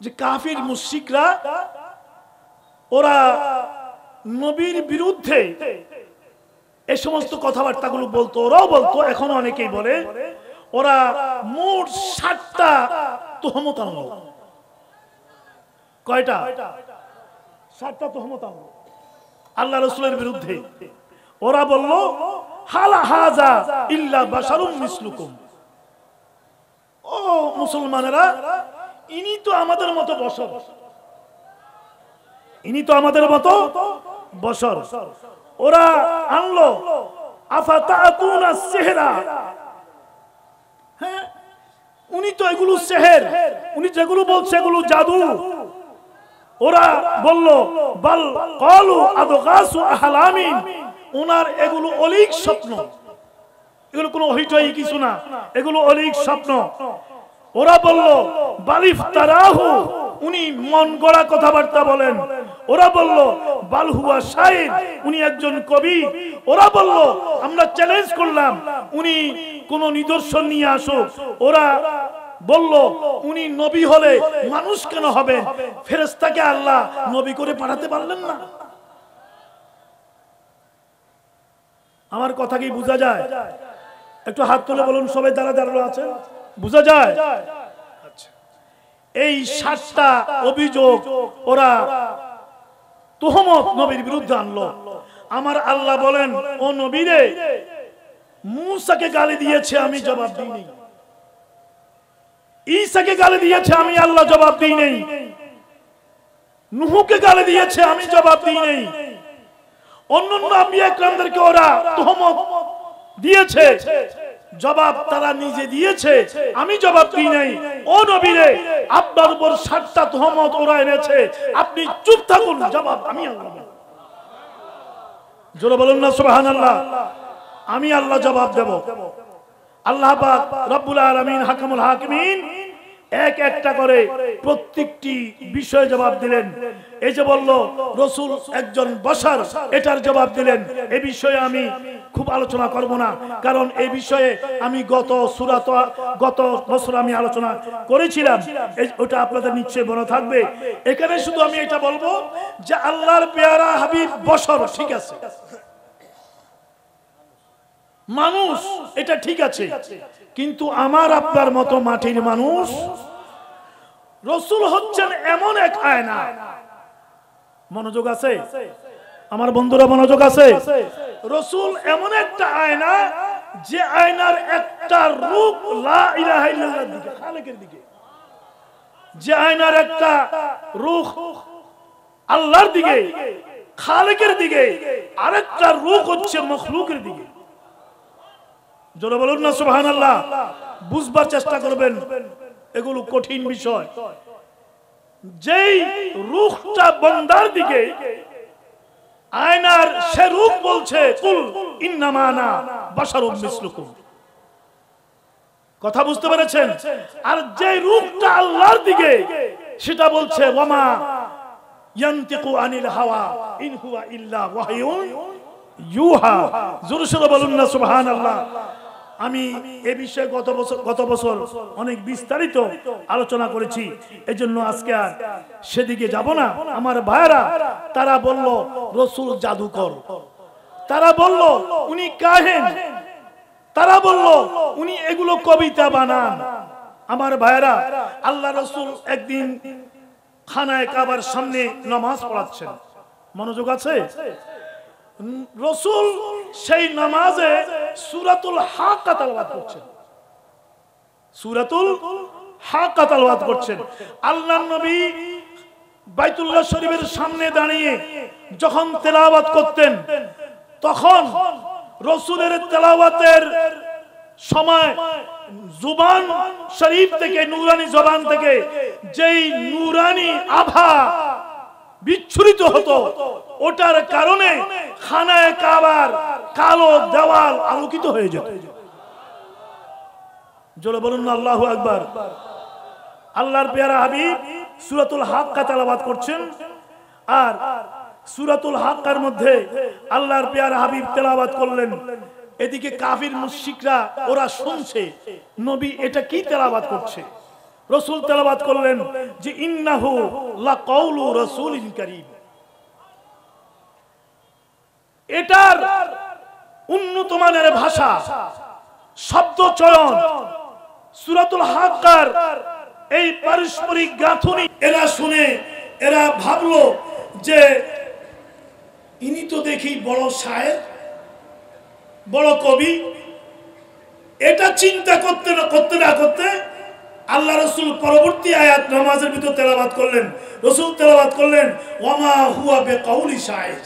যে কাফির মুশরিকরা ওরা নবীর বিরুদ্ধে এই সমস্ত কথাবার্তাগুলো বলতো, ওরাও বলতো, এখনো অনেকেই বলে। ওরা মোট 60টা তুহমত আনলো। কয়টা? 60টা তুহমত আনলো আল্লাহ রাসূলের বিরুদ্ধে। ওরা বলল, হালা হাজা ইল্লা বাশারুম মিসলুকুম। ও মুসলমানেরা, ইনি তো আমাদের মতো বশর, ইনি তো আমাদের মতো বশর। ওরা আনলো আফাতাতুনা সিহরা, হ্যাঁ উনি তো এগুলো সেহের, উনি যেগুলো বলছে এগুলো জাদু। ওরা বলল বাল ক্বালু আদগাসু আহলামিন, ওনার এগুলো অলীক স্বপ্ন, এগুলো কোনো হইচই কিছু না, এগুলো অলীক স্বপ্ন। ওরা বলল বালিফ তারাহু, উনি মন গড়া কথাবার্তা বলেন। ওরা বলল বাল হুয়া শাইর, উনি একজন কবি। ওরা বলল আমরা চ্যালেঞ্জ করলাম, উনি কোন নিদর্শন নিয়ে আসুক। ওরা বলল উনি নবী হলে মানুষ কেন হবেন? ফেরেশতাকে আল্লাহ নবী করে পাঠাতে পারলেন না? আমার কথা কি বোঝা যায়? একটু হাত তুলে বলুন সবাই যারা দাঁড়ানো আছেন, বোঝা যায়? আচ্ছা, এই 60টা অভিযোগ ওরা তুহমত নবীর বিরুদ্ধে আনলো। আমার আল্লাহ বলেন, ও নবীরে, মূসাকে গালি দিয়েছে, আমি জবাব দিই নাই। ঈসাকে গালি দিয়েছে, আমি আল্লাহ জবাব দিই নাই। নূহকে গালি দিয়েছে, আমি জবাব দিই নাই। অন্যান্য আম্বিয়া কিরামদেরকে ওরা তুহমত দিয়েছে, জবাব তারা নিজে দিয়েছে, আমি জবাব দিই নাই। ও নবীরে, আপনার উপর 60টা তুহমত ওরা এনেছে, আপনি চুপ থাকুন, জবাব আমি আল্লাহ। জোরে বলুন না সুবহানাল্লাহ। আমি আল্লাহ জবাব দেব। আল্লাহ পাক রব্বুল আলামিন হাকামুল হাকিমিন এক একটা করে প্রত্যেকটি বিষয়ে জবাব দিলেন। এই যে বলল রাসূল একজন বশর, এটার জবাব দিলেন। এই বিষয়ে আমি খুব আলোচনা করব না, কারণ এই বিষয়ে আমি গত বছর আমি আলোচনা করেছিলাম। ওটা আপনাদের নিশ্চয়ই মনে থাকবে। এখানে শুধু আমি এটা বলবো যে আল্লাহর পেয়ারা হাবিব বশর, ঠিক আছে, মানুষ, এটা ঠিক আছে, কিন্তু আমার আপনার মতো মাটির মানুষ। রাসূল হচ্ছেন এমন এক আয়না। মনোযোগ আছে আমার বন্ধুরা? মনোযোগ আছে? রাসূল এমন একটা আয়না, যে আয়নার একটা রূপ লা ইলাহা ইল্লাল্লাহর দিকে, খালেকের দিকে। যে আয়নার একটা রূপ আল্লাহর দিকে, খালেকের দিকে, আরেকটা রূপ হচ্ছে মখলুকের দিকে। জোরে বলুন না সুবহানাল্লাহ। বুঝবার চেষ্টা করবেন, এগুলো কঠিন বিষয়। যেই রূহটা বান্দার দিকে, আয়নার সে রূপ বলছে কুল ইন্নামা আনা বাশারুম মিসলুকুম। কথা বুঝতে পেরেছেন? আর যে রূপটা আল্লাহর দিকে, সেটা বলছে ওয়ামা ইয়ানতিকু আনিল হাওয়া ইন হুয়া ইল্লা ওয়াহয়ুন ইউহা। জোরে বলুন না সুবহানাল্লাহ। আমি এ বিষয়ে গত বছর অনেক বিস্তারিত আলোচনা করেছি, এজন্য আজকে আর সেদিকে যাব না। আমার ভাইরা তারা বলল রসুল জাদুকর, তারা বলল উনি কাহেন, তারা বলল উনি এগুলো কবিতা বানান। আমার ভাইরা, আল্লাহ রসুল একদিন খানায়ে কাবার সামনে নামাজ পড়াচ্ছেন, মনোযোগ আছে? রসুল সেই নামাজে সূরাতুল হাক্কা তেলাওয়াত করছেন, সূরাতুল হাক্কা তেলাওয়াত করছেন। আল্লাহর নবী বাইতুল্লাহ শরীফের সামনে দাঁড়িয়ে যখন তেলাওয়াত করতেন, তখন রসুলের তেলাওয়াতের সময় জুবান শরীফ থেকে, নুরানি জবান থেকে যেই নুরানি আভা বিচ্ছুরিত হতো, ওটার কারণে খানায়ে কাবার কালো দেওয়াল আলোকিত হয়ে যেত। জোরে বলুন না আল্লাহু আকবার। আল্লাহর পেয়ারা হাবিব সূরাতুল হাক্কা তেলাওয়াত করছেন, আর সূরাতুল হাক্কার মধ্যে আল্লাহর পেয়ারা হাবিব তেলাওয়াত করলেন। এদিকে কাফির মুশরিকরা ওরা শুনছে নবী এটা কি তেলাওয়াত করছে। রাসূল তেলাওয়াত করলেন যে ইন্নাহু লাকাউলু রাসূলিন কারীম। এটার উন্নত মানের ভাষা, শব্দ চয়ন, সূরাতুল হাক্কার এই পারস্পরিক গাঁথুনি এরা শুনে এরা ভাবলো যে ইনি তো দেখি বড় শায়ের, বড় কবি। এটা চিন্তা করতে না করতে আল্লাহ রসুল পরবর্তী আয়াত নামাজের ভিতর তেলাওয়াত করলেন। রসুল তেলাওয়াত করলেন ওয়ামা হুয়া বিকাউলি শায়ের।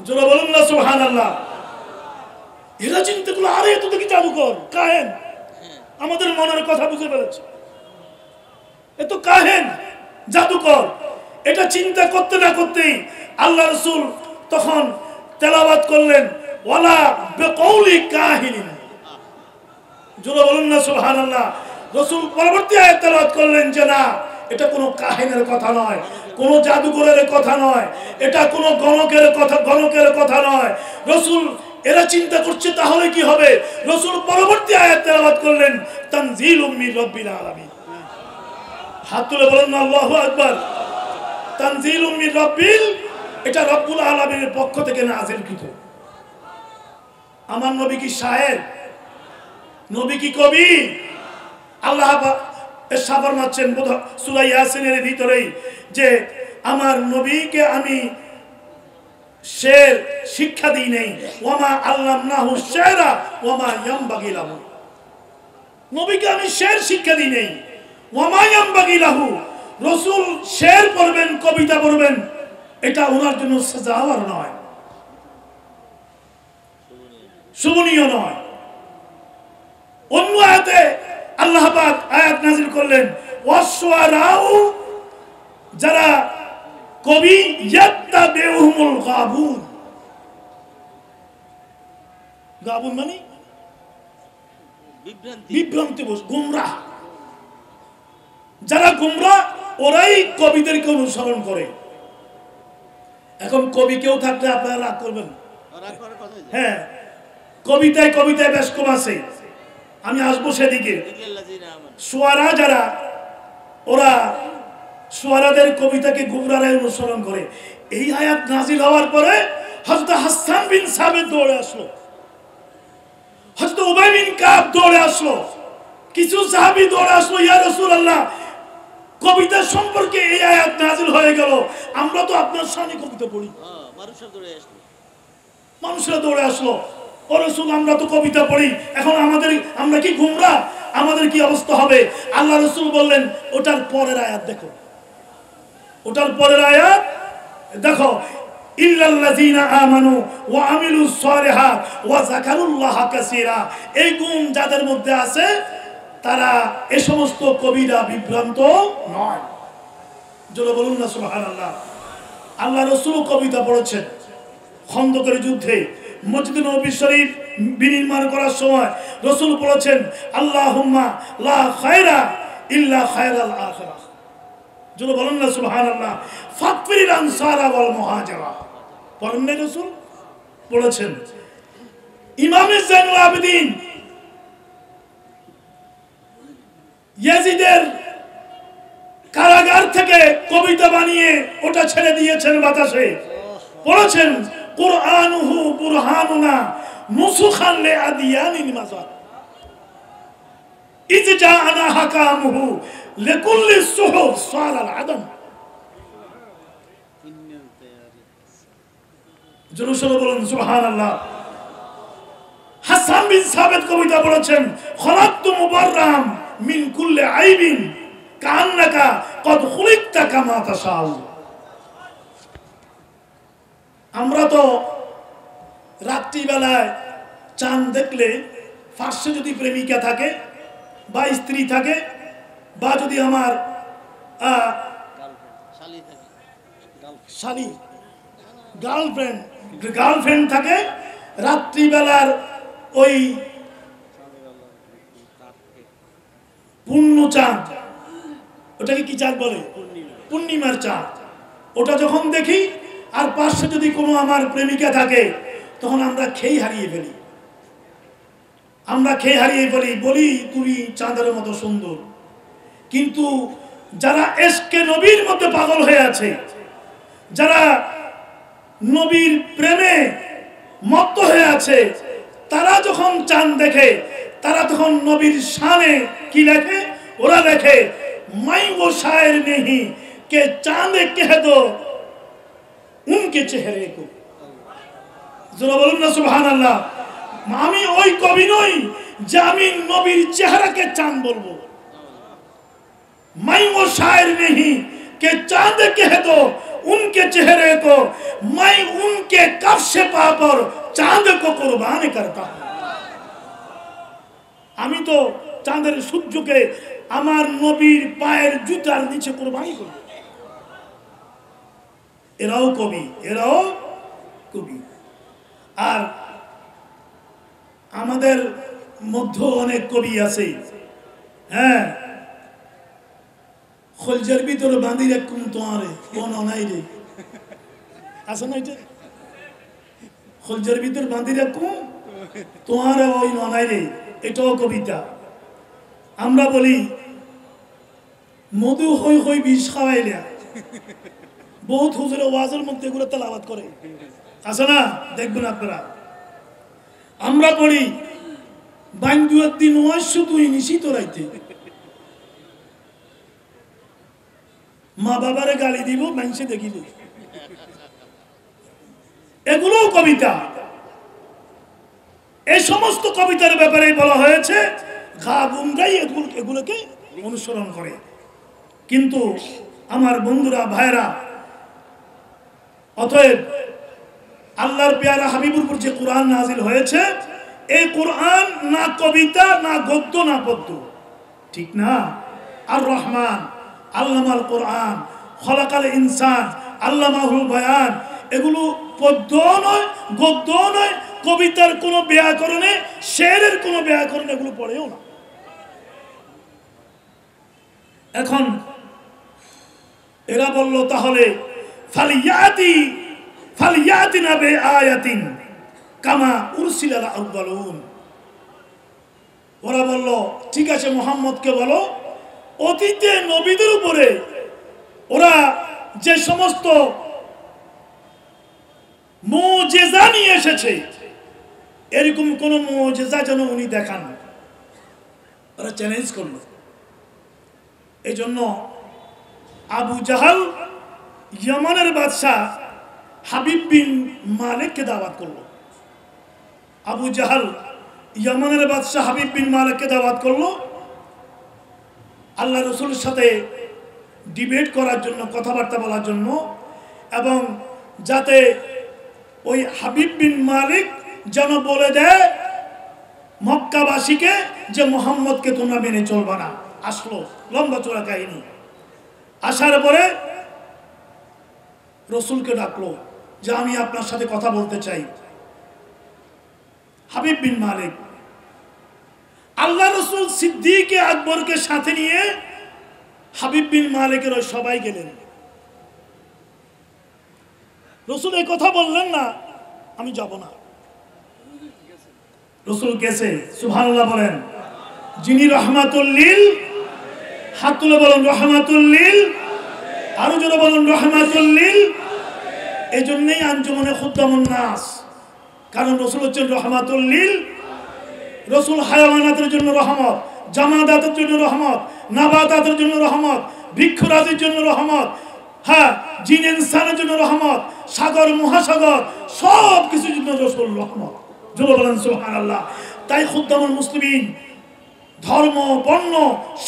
জোরে বলুন না সুবহানাল্লাহ। এরা চিন্তা করলো আরে এত দেখি জাদুকর, কাহেন, আমাদের মনের কথা বুঝে ফেলেছে, এ তো কাহেন, জাদুকর। এটা চিন্তা করতে না করতেই আল্লাহ রসুল তখন তেলাওয়াত করলেন ওয়ালা বিকাউলি কাহিনিন। জোরে বলুন না সুবহানাল্লাহ। রসুল পরবর্তী আয়াত তেলাওয়াত করলেন যে না, এটা কোনো কাহিনের কথা নয়, কোনো জাদুকরের কথা নয়, এটা কোনো গণকের কথা নয়। রসুল এরা চিন্তা করছে তাহলে কি হবে, রসুল পরবর্তী আয়াত তেলাওয়াত করলেন তানজিলুম মির রাব্বিল আলামিন। হাত তুলে বলেন না আল্লাহু আকবার। তানজিলুম মির রাব্বিল, এটা রব্বুল আলামিনের পক্ষ থেকে নাযিলকৃত। আমার নবী কি শায়ের? নবী কি কবি? আল্লাহ সাফার মারছেন সূরা ইয়াসিনের ভিতরেই যে আমার নবীকে আমি শের শিক্ষা দিই নাই, ওয়ামা আল্লামনাহু শায়রা ওয়ামা ইয়ামবাগি লাহু। নবীকে আমি শের শিক্ষা দিই নাই, ওয়ামা ইয়ামবাগি লাহু। রাসূল শের পড়বেন, কবিতা পড়বেন, এটা ওনার জন্য সাজাওয়ার নয়, শুভনীয় নয়। অন্য আয়াতে আল্লাহ পাক আয়াত নাযিল করলেন ওয়াসশুআরাউ, যারা কবি, ইয়াত্তাবিউহুমুল গাবুন। গাবুন মানে বিভ্রান্তি, গুমরাহ। যারা গুমরাহ ওরাই কবিদেরকে অনুসরণ করে। এখন কবি কেউ থাকলে আপনারা রাগ করবেন? হ্যাঁ, কবিতায় বেশ কম আছে, আমি আসবো সেদিকে। শুআরা যারা, ওরা শুআরাদের কবিতাকে গুমরাহরাই অনুসরণ করে। এই আয়াত নাযিল হওয়ার পরে হযরত হাসান বিন সাবিত দৌড়ে আসলো, হযরত উবাই বিন কাব দৌড়ে আসলো, কিছু সাহাবী দৌড়ে আসলো, ইয়া রাসূলুল্লাহ, কবিতা সম্পর্কে এই আয়াত নাযিল হয়ে গেল, আমরা তো আপনার সামনে কবিতা পড়ি। মানুষরা দৌড়ে আসলো, ও রাসূল, আমরা তো কবিতা পড়ি, এখন আমরা কি গুমরাহ? আমাদের কি অবস্থা হবে? আল্লাহ রাসূল বললেন ওটার পরের আয়াত দেখো, ওটার পরের আয়াত দেখো, ইল্লাল্লাযীনা আমানু ওয়া আমিলুস সালিহাত ওয়া যাকারুল্লাহা কাসীরা। এই গুণ যাদের মধ্যে আছে তারা এই সমস্ত কবিরা বিভ্রান্ত নয়। জোরে বলুন না সুবহানাল্লাহ। আল্লাহ রাসূল কবিতা পড়েছেন খন্দকের যুদ্ধে, মসজিদ নববী শরীফ বিনির্মাণ করার সময় রাসূল বলেছেন আল্লাহুম্মা লা খায়রা ইল্লা খায়রাল আখিরাহ। জোরে বলুন না সুবহানাল্লাহ। ফাকফিরিল আনসারা ওয়াল মুহাজিরা। পড়েন না রাসূল? পড়েছেন। ইমাম জাইনুল আবেদিন ইয়াজিদের কারাগার থেকে কবিতা বানিয়ে ওটা ছেড়ে দিয়েছেন বাতাসে, পড়েছেন কুরআনুহু বুরহানুনা নুসুখান লিআদিয়ানিল মাযার ইয জাআনা হাকামুহু লিকুল্লি সুহুফ সালাল আদম। জোরে বলুন সুবহানাল্লাহ। হাসান বিন সাবিত কবিতা বলেছেন খলাকতু মুবাররাম মিন কুল্লি আইবিন কান্নাকা কদ খুলিকতা কামা তাশাউ। আমরা তো রাত্রিবেলায় চাঁদ দেখলে পাশে যদি প্রেমিকা থাকে বা স্ত্রী থাকে বা যদি আমার শালী গার্লফ্রেন্ড থাকে, রাত্রিবেলার ওই পূর্ণ চাঁদ, ওটাকে কি চাঁদ বলে? পূর্ণিমার চাঁদ। ওটা যখন দেখি আর পাশে যদি কোনো আমার প্রেমিকা থাকে, তখন আমরা খেই হারিয়ে ফেলি। বলি তুমি চাঁদের মতো সুন্দর। কিন্তু যারা এশকে নবীর মধ্যে পাগল হয়ে আছে, যারা নবীর প্রেমে মত্ত হয়ে আছে, তারা যখন চাঁদ দেখে, তারা তখন নবীর শানে কি লেখে? ওরা লেখে মাই वो शायर नहीं के चांद कह दो उनके चेहरे को। জোরে বলুন না সুবহানাল্লাহ। আমি ওই কবি নই যে আমি নবীর চেহারাকে চাঁদ বলবো। मैं वो शायर नहीं कि चांद कह दो उनके चेहरे को, मैं उनके कफ्श पा पर चांद को कुर्बान करता हूं। আমি তো চাঁদের সূর্যকে আমার নবীর পায়ের জুতার নিচে কুরবানি করব। এরাও কবি। আর আমাদের মধ্যে অনেক কবি আছে, হ্যাঁ, খলজের ভিতরে বাঁধি রাখুন তোমারে কোন নাই রে, আছে না? এটা খলজের ভিতরে বাঁধি রাখুন তোমারে ওই ননাই রে, এটাও কবিতা। আমরা বলি মধু হই হই বিষ খাওয়াইলা, বহুত হুজুরে ওয়াজের মধ্যে এগুলো তেলাওয়াত করে, আছে না? দেখবেন আপনারা। আমরা পড়ি বাইন্দুয়ার দিন ওয়াশ তুই নিশিত রাইতে, মা বাবারে গালি দিব মানুষে দেখিল, এগুলোও কবিতা। এই সমস্ত কবিতার ব্যাপারে বলা হয়েছে ঘা গুমরাই এগুলোকে অনুসরণ করে। কিন্তু আমার বন্ধুরা, ভাইরা, অতএব আল্লাহর পেয়ারা হাবিবুর উপর যে কোরআন নাজিল হয়েছে, এই কোরআন না কবিতা, না গদ্য, না পদ্য, ঠিক না? আর রহমান আল্লামাল কোরআন, খলাকাল ইনসান আল্লামাহুল বায়ান, এগুলো পদ্য নয়, গদ্য নয়, কবিতার কোনো ব্যাকরণে, শেরের কোনো ব্যাকরণে এগুলো পড়েও না। এখন এরা বলল তাহলে ফালিয়াতিনা বিআয়াতিন কামা উরসিলাল আউয়ালুন। ওরা বলল ঠিক আছে, মুহাম্মদকে বলো অতীতে নবীদের উপরে ওরা যে সমস্ত মুজিজা নিয়ে এসেছে, এরকম কোন মুজিজা যেন উনি দেখান। ওরা চ্যালেঞ্জ করলো। এই জন্য আবু জাহাল ইয়ামানের বাদশাহ হাবিব বিন মালিককে দাওয়াত করলো। আবু জাহাল ইয়ামানের বাদশাহ হাবিব বিন মালিককে দাওয়াত করলো আল্লাহ রসুলের সাথে ডিবেট করার জন্য, কথাবার্তা বলার জন্য, এবং যাতে ওই হাবিব বিন মালিক যেন বলে দেয় মক্কাবাসীকে যে মুহাম্মদকে তোমরা মেনে চলবা না। আসলো, লম্বা চড়া কাহিনী। আসার পরে রসুলকে ডাকলো যে আমি আপনার সাথে কথা বলতে চাই। হাবিব বিন মালিক, আল্লাহ রসুল সিদ্দিক আকবরকে সাথে নিয়ে হাবিব বিন মালিকের ওই সবাই গেলেন। রসুল এই কথা বললেন না আমি যাব না, রসুল কেসে সুবহানাল্লাহ বলেন। যিনি রহমাতুল লিল, হাত তুলে বলেন রহমাতুল লিল, আরো জোরে বলেন রহমাতুল লিল। এই জন্যই আঞ্জুমানে খুদ্দামুন নাস, কারণ রসুল হচ্ছেন রহমাতুল লিল। রসুল হায়াওয়ানাতের জন্য রহমত, জামাদাতের জন্য রহমত, নাবাতাতের জন্য রহমত, বৃক্ষরাজির জন্য রহমত, হ্যাঁ জিন ইনসানের জন্য রহমত, সাগর মহাসাগর সব কিছুর জন্য রসুল রহমত। জোরে বলেন সুবহানাল্লাহ। তাই খুদ্দামুল মুসলিমিন ধর্ম বর্ণ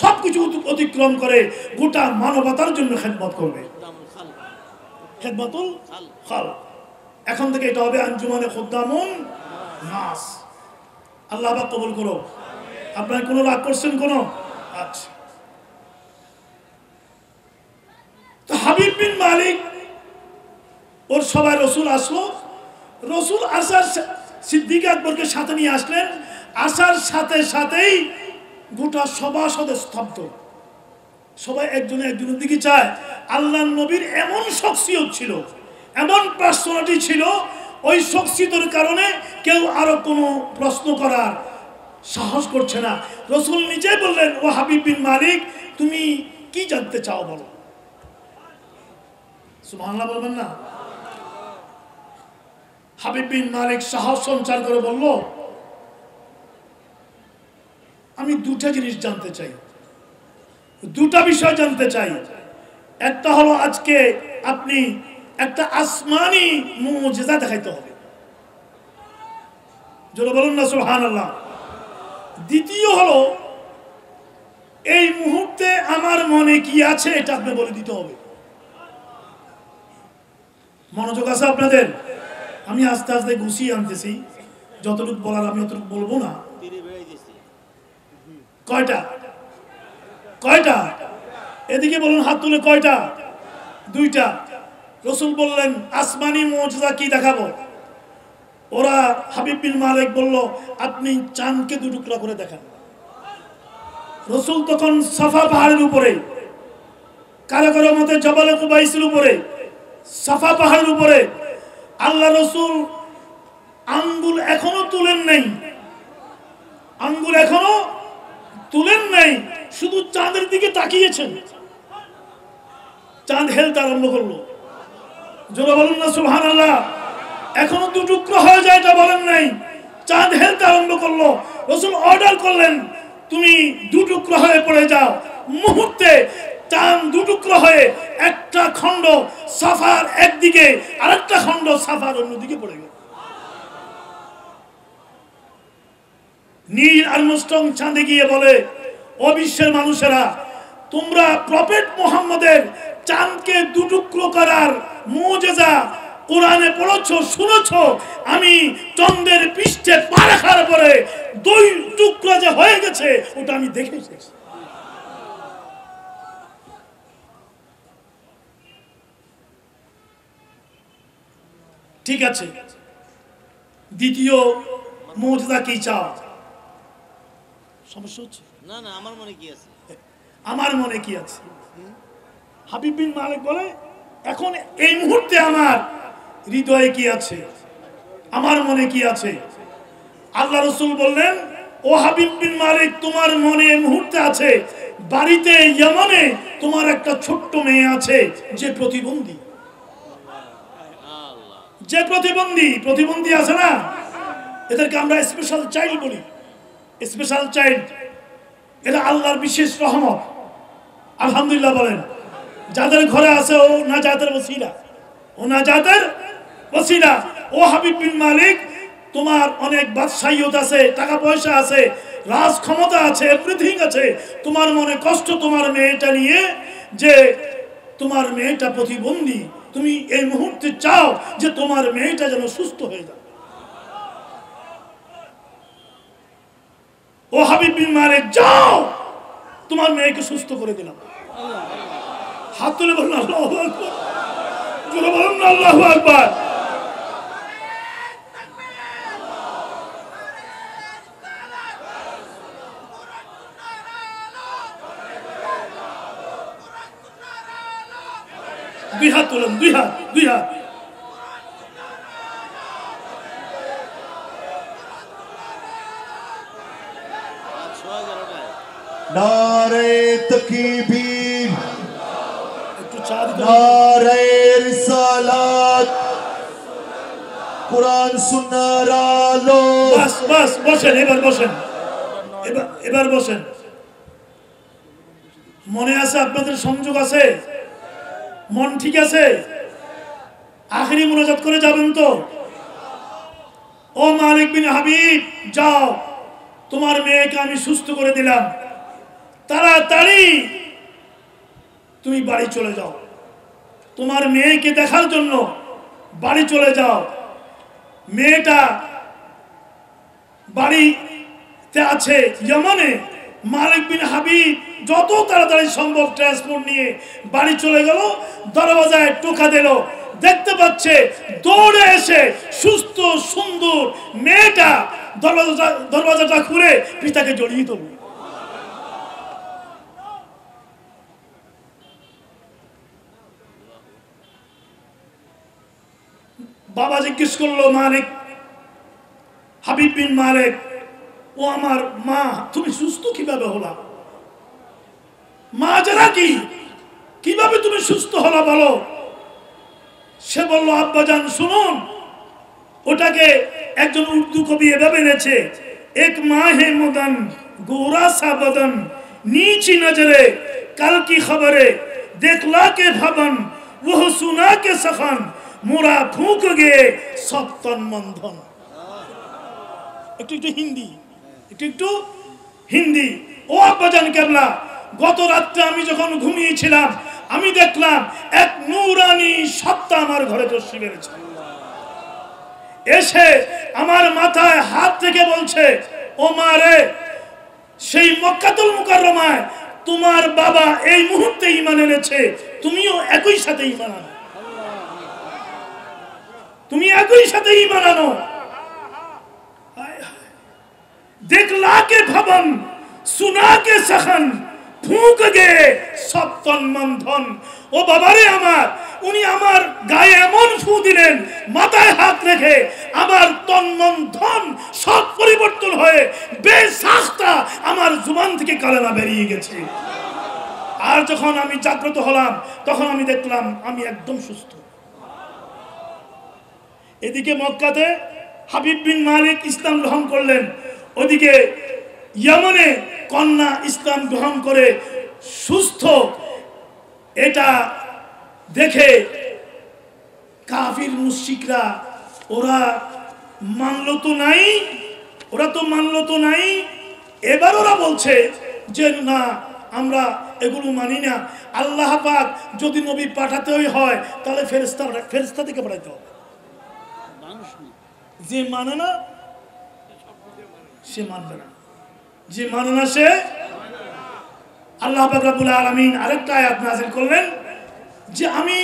সবকিছু অতিক্রম করে গোটা মানবতার জন্য খেদমত করবে। খেদমতুল খালক। এখন থেকে এটা হবে আঞ্জুমানে খুদ্দামুন নাস। আল্লাহ পাক কবুল করো। আপনারা কোনো রাগ করছেন কোনো? আচ্ছা, তো হাবিব বিন মালিক ওর সবাই রসুল আসলো। রসুল আসার সিদ্দিক আকবরকে সাথে নিয়ে আসলেন। আসার সাথে সাথেই গোটা সভাসদে স্তব্ধ। সবাই একজনের দিকে চায়। আল্লাহর নবীর এমন শখসিয়ত ছিল, এমন পার্সোনালিটি ছিল, ওই শখসিয়তের কারণে কেউ আরো কোনো প্রশ্ন করার সাহস করছে না। রসুল নিজে বললেন, ও হাবিব বিন মালিক, তুমি কি জানতে চাও বলো। সুবহানাল্লাহ বলবেন না? হাবিব বিন মালিক সাহস সঞ্চার করে বলল, আমি দুটা জিনিস জানতে চাই, দুটা বিষয় জানতে চাই। একটা হলো আজকে আপনি একটা আসমানি মুজিজা দেখাইতে হবে। জোরে বলুন না সুবহানাল্লাহ। দ্বিতীয় হলো এই মুহূর্তে আমার মনে কি আছে এটা আপনি বলে দিতে হবে। মনোযোগ আছে আপনাদের? আমি আস্তে আস্তে গুছিয়ে আনতেছি, যতটুকু বলার আমি অতটুকু বলবো না। কয়টা কয়টা এদিকে বলুন, হাত তুলে কয়টা? দুইটা। রসুল বললেন আসমানি মুজিজা কি দেখাবো? ওরা হাবিব বিন মালিক বলল, আপনি চাঁদকে দু টুকরা করে দেখান। রসুল তখন সাফা পাহাড়ের উপরে, কারো কারো মতে জবালে কুবাইসের উপরে, সাফা পাহাড়ের উপরে আল্লাহ রসুল আঙ্গুল এখনো তুলেন নাই, আঙ্গুল এখনো তুলেন নাই, শুধু চাঁদের দিকে তাকিয়েছেন। চাঁদ হেলতে আরম্ভ করলো। জোরে বলুন না সুবহানাল্লাহ। এখনো দু টুকরো হয়ে যায় এটা বলেন নাই, চাঁদ হেলতে আরম্ভ করলো। রসুল অর্ডার করলেন, তুমি দু টুকরো হয়ে পড়ে যাও। মুহূর্তে চাঁদ দু টুকরো হয়ে একটা খণ্ড সাফার একদিকে, আরেকটা খণ্ড সাফার অন্যদিকে পড়ে গেল। নীল আর্মস্ট্রং চাঁদে গিয়ে বলে, ও বিশ্বের মানুষেরা, তোমরা প্রফেট মুহাম্মদের চাঁদকে দু টুকরো করার মুজিজা কোরআনে পড়েছো, শুনেছো। আমি চন্দ্রের পৃষ্ঠে পা রাখার পরে দুই টুকরো যে হয়ে গেছে ওটা আমি দেখেছি। ঠিক আছে, দ্বিতীয় মুজিজা কি চাও? সমস্যা হচ্ছে না না, আমার মনে কি আছে? আমার মনে কি আছে? হাবিব বিন মালিক বলে, এখন এই মুহূর্তে আমার হৃদয়ে কি আছে, আমার মনে কি আছে? আল্লাহ রসুল বললেন, ও হাবিব বিন মালিক, তোমার মনে এই মুহূর্তে আছে বাড়িতে ইয়ামানে তোমার একটা ছোট্ট মেয়ে আছে যে প্রতিবন্ধী। যে প্রতিবন্ধী আছে না, এদেরকে আমরা স্পেশাল চাইল্ড বলি। স্পেশাল চাইল্ড, এটা আল্লাহর বিশেষ রহমত। আলহামদুলিল্লাহ বলেন। যাদের ঘরে আছে ও নাজাতের ওসিলা, ও নাজাতের ওসিলা। ও হাবিব বিন মালিক, তোমার অনেক বাদশাহিয়ত আছে, টাকা পয়সা আছে, রাজ ক্ষমতা আছে, এভরিথিং আছে। তোমার মনে কষ্ট তোমার মেয়েটা নিয়ে, যে তোমার মেয়েটা প্রতিবন্ধী। তুমি এই মুহূর্তে চাও যে তোমার মেয়েটা যেন সুস্থ হয়ে যায়। ও হাবিব বিন মালিক, যাও, তোমার মেয়েকে সুস্থ করে দিলাম। হাত তুলে বলুন আল্লাহু আকবার। জোরে বলুন না আল্লাহু আকবার। দুই হাত তুলেন, দুই হাত, দুই হাত। नारे तकबीर, একটু চা দিতে হবে। नारे रिसालत, कुरान सुन्नाहर आलो। বাস বাস বসেন, এবার বসেন, এবার বসেন। মনে আছে আপনাদের সংযোগ আছে? মন ঠিক আছে? আখেরি মোনাজাত করে যাবেন তো? ও মালিক বিন হাবিব, যাও, তোমার মেয়েকে আমি সুস্থ করে দিলাম, তাড়াতাড়ি তুমি বাড়ি চলে যাও। তোমার মেয়েকে দেখার জন্য বাড়ি চলে যাও। মেয়েটা বাড়িতে আছে ইয়ামানে। মালিক বিন হাবিব যত তাড়াতাড়ি সম্ভব ট্রান্সপোর্ট নিয়ে বাড়ি চলে গেল। দরওয়াজায় টোকা দিল, দেখতে পাচ্ছে দৌড়ে এসে সুস্থ সুন্দর মেয়েটা দরওয়াজাটা খুলে পিতাকে জড়িয়ে ধরল। বাবা জিজ্ঞেস করলো, মালিক হাবিব বিন মালিক, ও আমার মা, তুমি সুস্থ কিভাবে হলা? মা যারা কি, কিভাবে তুমি সুস্থ হলা বলো? সে বলল, আব্বাজান শুনুন, ওটাকে একজন উর্দু কবি এভাবে এনেছে, এক মাহে মুদন গোরা সা বদন नीची नजरे कल की खबरे देखला के भवन वह सुना के सखन मोरा फूक गे सब तन मन धन। একটু হিন্দি, একটু হিন্দি। ও আব্বাজান কেবলা, গত রাত্রে আমি যখন ঘুমিয়েছিলাম আমি দেখলাম এক নূরানি সত্তা আমার ঘরে প্রবেশ করেছে। এসে আমার মাথায় হাত থেকে বলছে, ও মা রে, সেই মক্কাতুল মুকাররমায় তোমার বাবা এই মুহূর্তে ঈমান এনেছে, তুমিও একই সাথে ঈমান আনো। তুমি একই সাথে ঈমান আনো। देखला के भवन सुना के सखन फूक गे सब तन मन धन। ও বাবারে আমার, উনি আমার গায়ে এমন ফু দিলেন, মাথায় হাত রেখে আমার তন মন ধন সব পরিবর্তন হয়ে বেসাখতা আমার জুবান থেকে কালেমা বেরিয়ে গেছে। আর যখন আমি জাগ্রত হলাম তখন আমি দেখলাম আমি একদম সুস্থ। এদিকে মক্কাতে হাবিব বিন মালিক ইসলাম গ্রহণ করলেন, ওদিকে ইয়ামানে কন্যা ইসলাম গ্রহণ করে সুস্থ। এটা দেখে কাফির মুশরিকরা ওরা মানলো তো নাই, এবার ওরা বলছে যে না, আমরা এগুলো মানি না। আল্লাহ পাক যদি নবী পাঠাতেই হয় তাহলে ফেরেশতা থেকে পাঠাতে হবে। যে মানে না সে মানবে না, যে মানে না সে। আল্লাহ পাক রব্বুল আলামিন আরেকটা আয়াত নাযিল করলেন যে আমি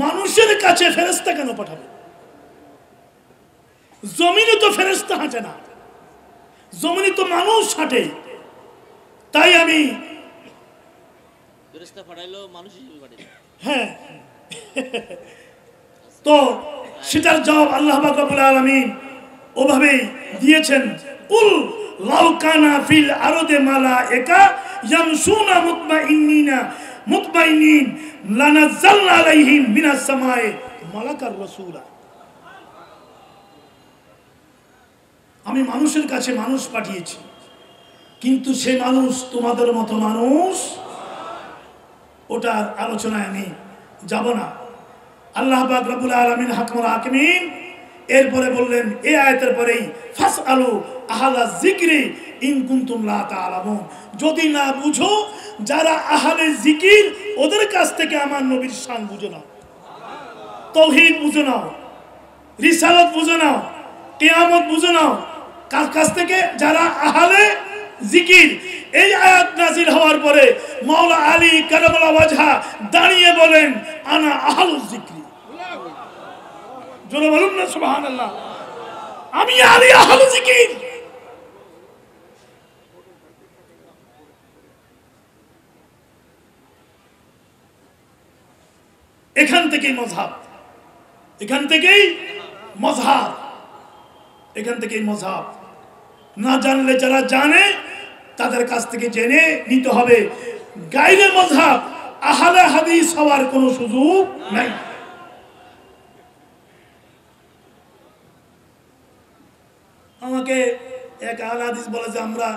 মানুষের কাছে ফেরেশতা কেন পাঠাবো? জমিনে তো ফেরেশতা হাঁটে না, জমিনে তো মানুষ হাঁটে, তাই আমি ফেরেশতা পাঠাইলো মানুষ হিসেবে পাঠাইলো। হ্যাঁ, তো সেটার জবাব আল্লাহ পাক রব্বুল আলামিন ওভাবেই দিয়েছেন। কুল লাউ কানা ফিল আরদে মালায়েকা ইয়ামশুনা মুতমাইনিন লানাজ্জালনা আলাইহিম মিনাস সামায়ে মালাকার রাসূলা। আমি মানুষের কাছে মানুষ পাঠিয়েছি, কিন্তু সে মানুষ তোমাদের মতো মানুষ। ওটার আলোচনায় আমি যাব না। আল্লাহ পাক রব্বুল আলামিন হাকিমুল হাকিমিন এরপরে বললেন এই আয়াতের পরেই, ফাসআলু আহলা যিকরি ইন কুনতুম লা তা'লামুন, যদি না বুঝো যারা আহলে জিকির ওদের কাছ থেকে আমার নবীর শান বুঝে নাও, তাওহীদ বুঝে নাও, রিসালাত বুঝে নাও, কিয়ামত বুঝে নাও। কার কাছ থেকে? যারা আহলে জিকির। এই আয়াত নাযিল হওয়ার পরে মাওলা আলী কারামাল্লাহু ওয়াজহা দাঁড়িয়ে বলেন, আনা আহলুল জিকরি। জোরে বলুন না সুবহানাল্লাহ। আমি আলী আহলুল জিকির। এখান থেকেই মযহাব, এখান থেকেই মযহাব। না জানলে যারা জানে তাদের কাছ থেকে জেনে নিতে হবে। গায়রে মাযহাব আহলে হাদিস হওয়ার কোনো সুযোগ নাই। আমাকে এক আহলে হাদিস বলে যে আমরা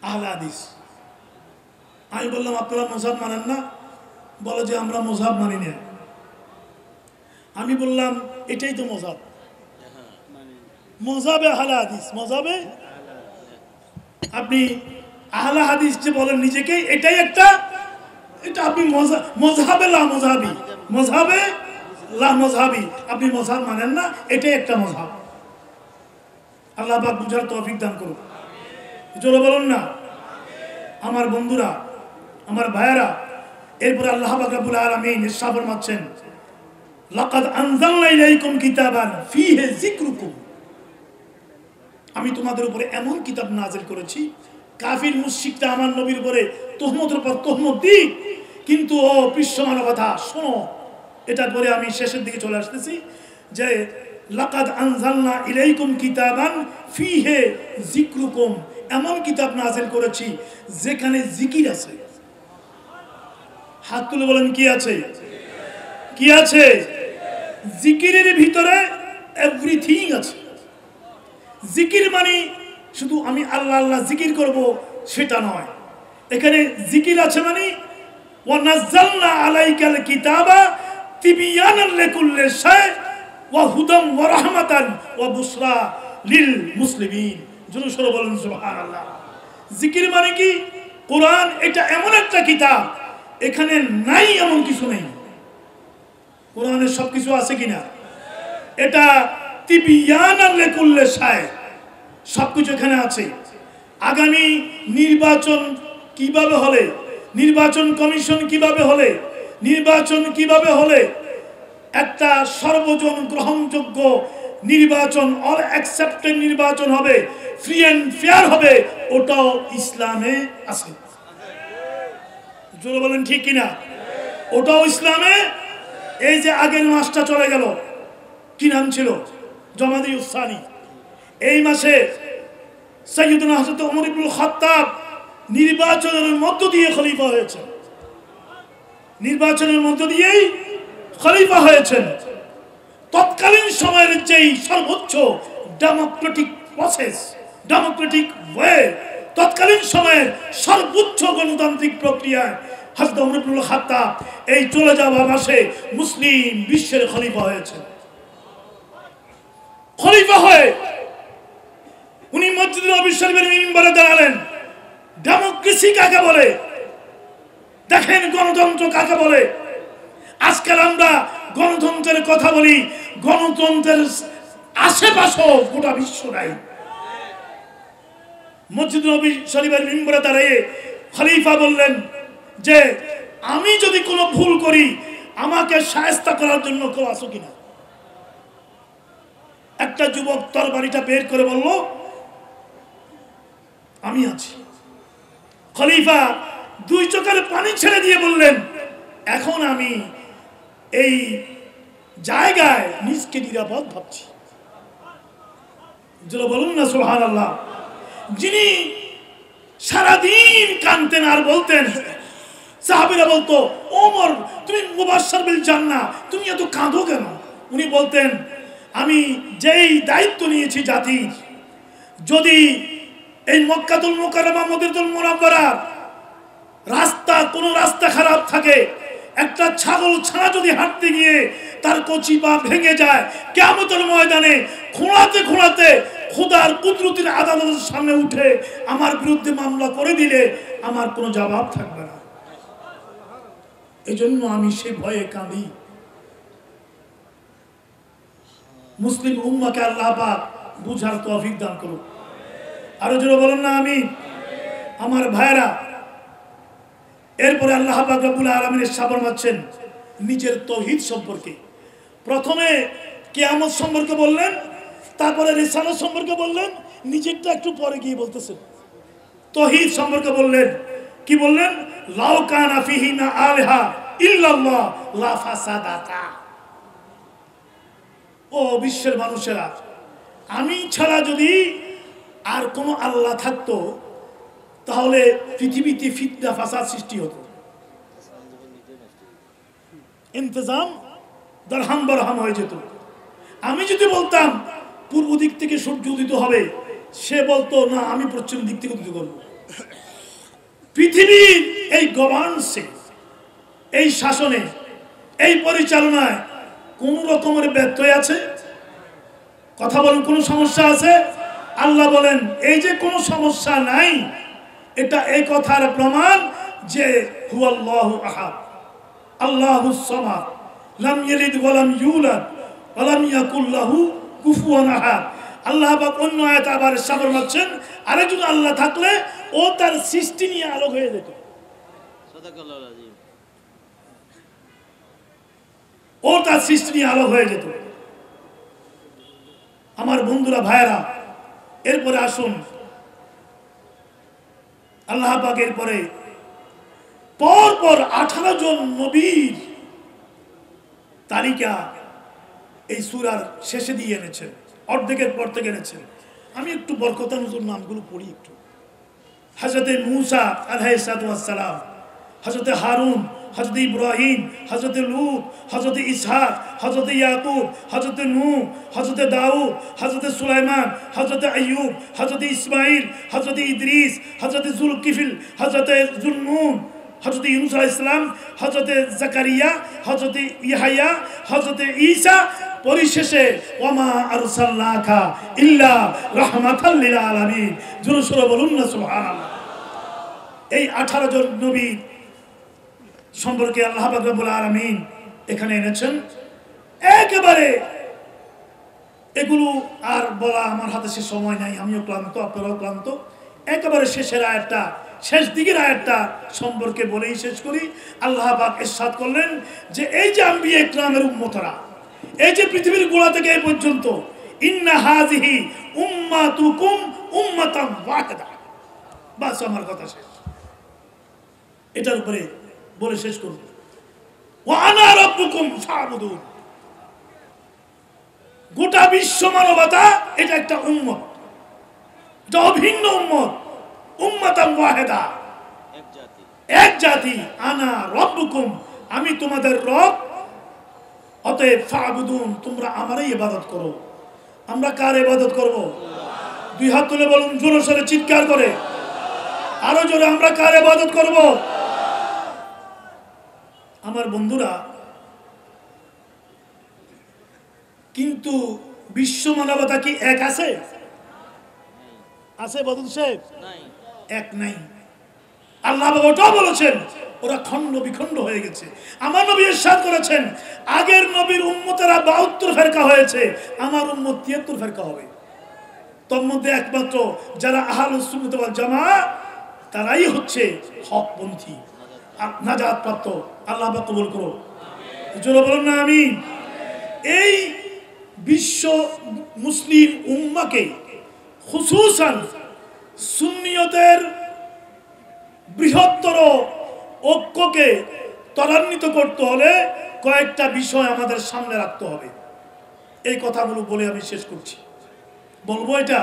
আহলে হাদিস। আমি বললাম আপনারা মাযহাব মানেন না? বলে যে আমরা মাযহাব মানি না। আমি বললাম এটাই তো মাযহাব, মাযহাবে আহলে হাদিস, মাযহাবে আপনি আহলে হাদিস যে বলেন নিজেকে, এটাই একটা, এটা আপনি মাযহাবে লা মাযহাবি, মাযহাবে লা মাযহাবি, আপনি মাযহাব মানেন না, এটাই একটা মাযহাব। আল্লাহ পাক বুঝার তৌফিক দান করুন। জোরে বলুন না আমার বন্ধুরা, আমার ভাইয়েরা। এরপরে আল্লাহ পাক রব্বুল আলামিন ইরশাদ ফরমাচ্ছেন, লাকাদ আনজালনা ইলাইকুম কিতাবান ফীহি যিকরুকুম, আমি তোমাদের উপরে এমন কিতাব নাযিল করেছি, কাফির মুশরিকরা আমার নবীর উপরে তহমতের পর তহমত দিক, কিন্তু ও পৃষ্ঠমান কথা শোনো। এটার পরে আমি শেষের দিকে চলে আসতেছি যে লাকাদ আনজালনা ইলাইকুম কিতাবান ফীহি যিকরুকুম, এমন কিতাব নাযিল করেছি যেখানে জিকির আছে। হাত তুলে বলেন কি আছে? কি আছে? জিকিরের ভিতরে এভরিথিং আছে। জিকির মানে শুধু আমি আল্লাহ আল্লাহ জিকির করব সেটা নয়, এখানে জিকির আছে মানে ওয়া নাযালনা আলাইকাল কিতাবা তিবিয়ানান লিকুল্লি শাই ওয়া হুদাম ওয়া রাহমাতান ওয়া বুশরা লিল মুসলিমিন। জোরে সোরে বলেন সুবহানাল্লাহ। জিকির মানে কি? কোরআন এটা এমন একটা কিতাব, এখানে নাই এমন কিছু নেই। কোরআনে সবকিছু আছে কিনা? এটা তিবিয়ানান লিকুল্লি শাই, সবকিছু এখানে আছে। আগামী নির্বাচন কিভাবে হলে, নির্বাচন কমিশন কিভাবে হলে, নির্বাচন কিভাবে হলে একটা সর্বজন গ্রহণযোগ্য নির্বাচন, অল অ্যাকসেপ্টেড নির্বাচন হবে, ফ্রি অ্যান্ড ফেয়ার হবে, ওটাও ইসলামে আছে। জোরে বলেন ঠিক কিনা? ওটাও ইসলামে। এই যে আগের মাসটা চলে গেল, কি নাম ছিল? জমাদি উসানি। এই মাসে সাইয়্যিদুনা হযরত ওমর ইবনুল খাত্তাব নির্বাচনের মধ্য দিয়ে খলিফা হয়েছে, নির্বাচনের মধ্য দিয়েই খলিফা হয়েছেন। তৎকালীন সময়ের যেই সর্বোচ্চ ডেমোক্রেটিক প্রসেস, ডেমোক্রেটিক ওয়ে, তৎকালীন সময়ের সর্বোচ্চ গণতান্ত্রিক প্রক্রিয়ায় হযরত ওমর ইবনুল খাত্তাব এই চলে যাওয়া মাসে মুসলিম বিশ্বের খলিফা হয়েছে। খলিফা হয়ে উনি মসজিদুল নবী শরীফের মিম্বরে দাঁড়ালেন। ডেমোক্রেসি কাকে বলে? দেখেন গণতন্ত্র কাকে বলে। আজকাল আমরা গণতন্ত্রের কথা বলি, গণতন্ত্রের আশেপাশেও গোটা বিশ্ব নাই। মসজিদুল নবী শরীফের মিম্বরে দাঁড়িয়ে খলিফা বললেন যে আমি যদি কোনো ভুল করি আমাকে শায়েস্তা করার জন্য কেউ আসো কিনা। একটা যুবক তরবারিটা বের করে বলল আমি আছি। খলিফা দুই চোখের পানি ছেড়ে দিয়ে বললেন এখন আমি এই জায়গায় নিজকে নিরাপদ ভাবছি। যারা বলুন না সুবহানাল্লাহ। যিনি সারাদিন কাঁদতেন আর বলতেন, সাহাবীরা বলতো ওমর তুমি মুবাশশার বিল জান্নাহ, তুমি এত কাঁদো কেন? উনি বলতেন আমি যেই দায়িত্ব নিয়েছি জাতির, যদি এই মক্কাতুল মুকাররমা মদিনাতুল মুনাওয়ারা রাস্তা, কোনো রাস্তা খারাপ থাকে, একটা ছাগল ছানা যদি হাঁটতে গিয়ে তার কচি পা ভেঙে যায়, কিয়ামতের ময়দানে খোঁড়াতে খোঁড়াতে খোদার কুদরতের আদালতের সামনে উঠে আমার বিরুদ্ধে মামলা করে দিলে আমার কোনো জবাব থাকবে না। এই জন্য আমি সে ভয়ে কাঁদি। মুসলিম উম্মাহকে আল্লাহ পাক বুঝার তৌফিক দান করুন। আরো জোরে বলেন না আমিন। আমার ভাইরা, এরপরে আল্লাহ পাক রব্বুল আলামিনের সাবর মাচ্ছেন নিজের তৌহিদ সম্পর্কে। প্রথমে কিয়ামত সম্পর্কে বললেন, তারপরে রিসালাত সম্পর্কে বললেন, নিজেরটা একটু পরে গিয়ে বলতেছেন তৌহিদ সম্পর্কে বললেন। কি বললেন? লাউ কানা ফিহিমা আলিহা ইল্লাল্লাহ লা ফাসাদাতা। ও বিশ্বের মানুষেরা, আমি ছাড়া যদি আর কোন আল্লাহ থাকতো তাহলে পৃথিবীতে ফিতনা ফাসাদ সৃষ্টি হতো, ইন্তজাম দরহাম বরহাম হয়ে যেত। আমি যদি বলতাম পূর্ব দিক থেকে সূর্য উদিত হবে, সে বলতো না আমি পশ্চিম দিক থেকে উদিত করবো। পৃথিবীর এই গভর্নেন্সে, এই শাসনে, এই পরিচালনায় কোন রকমের ব্যত্যয় আছে? কথা বলেন, কোন সমস্যা আছে? আল্লাহ বলেন এই যে কোনো সমস্যা নাই, এটা এই কথার প্রমাণ যে হুয়াল্লাহু আহাদ আল্লাহুস সামাদ লাম ইয়ালিদ ওয়া লাম ইউলাদ ওয়া লাম ইয়াকুল লাহু কুফুয়ান আহাদ। আল্লাহ পাক অন্য আয়াতে আবার সাবর মারছেন, আরেকজন আল্লাহ থাকলে ও তার সৃষ্টি নিয়ে আলোক হয়ে যেত। সাদাকাল্লাহুল আযীম। ও তার সৃষ্টি নিয়ে আলোক হয়ে যেত। আমার বন্ধুরা, ভাইয়েরা, এরপরে আসুন আল্লাহ পাক এরপরে পরপর 18 জন নবীর তালিকা এই সূরার শেষে দিয়ে এনেছেন, অর্ধেকের পর থেকে এনেছেন। আমি একটু বরকতানজুর নামগুলো পড়ি একটু। হযরতে মূসা আলাইহিস সালাম, হযরতে হারুন, হযরতে ইব্রাহিম, হযরতে লূত, হযরতে ইসহাক, হযরতে ইয়াকুব, হযরতে নূহ, হযরতে দাউদ, হযরতে সুলাইমান, হযরতে আইয়ুব, হযরতে ইসমাঈল, হযরতে ইদ্রিস, হযরতে যুলকিফল, হযরতে যুন্নুন, হযরতে ইউনূস আলাইহিস সালাম, হযরতে জাকারিয়া, হযরতে ইয়াহইয়া, হযরতে ঈসা, পরিশেষে ওয়ামা আরসালনাকা ইল্লা রাহমাতাল লিল আলামিন। জোরে সোরে বলুন না সুবহানাল্লাহ। এই 18 জন নবী সম্পর্কে আল্লাহ পাক রব্বুল আলামিন এখানে এনেছেন। একেবারে এগুলো আর বলা আমার হাতে সে সময় নাই, আমিও ক্লান্ত, আপনারাও ক্লান্ত। একেবারে শেষের আয়াতটা, শেষ দিকের আয়াতটা সম্পর্কে বলেই শেষ করি। আল্লাহ পাক ইরশাদ করলেন যে এই যে আম্বিয়া ইকরামের উম্মতরা, এই যে পৃথিবীর গোড়া থেকে এই পর্যন্ত, ইন্না হাযিহি উম্মাতুকুম উম্মাতান ওয়াহিদা। বাস, আমার কথা শেষ। এটার উপরে বলে শেষ করব, ওয়া আনা রাব্বুকুম ফা'বুদুন। গোটা বিশ্ব মানবতা এটা একটা উম্মত, এটা অভিন্ন উম্মত, উম্মাতান ওয়াহিদা, এক জাতি। আনা রাব্বুকুম, আমি তোমাদের রব, অতএব ফা'বুদুন, তোমরা আমারই ইবাদত করো। আমরা কার ইবাদত করব? দুই হাত তুলে বলুন, জোরে সোরে চিৎকার করে, আরো জোরে, আমরা কার ইবাদত করব? আমার বন্ধুরা, কিন্তু বিশ্ব মানবতা কি এক আছে? আছে বদল সাহেব? এক নাই। আল্লাহ ওটাও বলেছেন ওরা খণ্ড বিখণ্ড হয়ে গেছে। আমার নবী ইরশাদ করেছেন আগের নবীর উম্মতেরা 72 ফেরকা হয়েছে, আমার উম্মত 73 ফেরকা হবে। তোর মধ্যে একমাত্র যারা আহলুস সুন্নাত ওয়াল জামাআহ, তারাই হচ্ছে হকপন্থী, নাজাত প্রাপ্ত। আল্লাহ পাক কবুল করো, জোরে বলুন না আমিন। এই বিশ্ব মুসলিম উম্মাহকে, খুসুসান সুন্নিয়তের বৃহত্তর ঐক্যকে ত্বরান্বিত করতে হলে কয়েকটা বিষয় আমাদের সামনে রাখতে হবে। এই কথাগুলো বলে আমি শেষ করছি। বলবো, এটা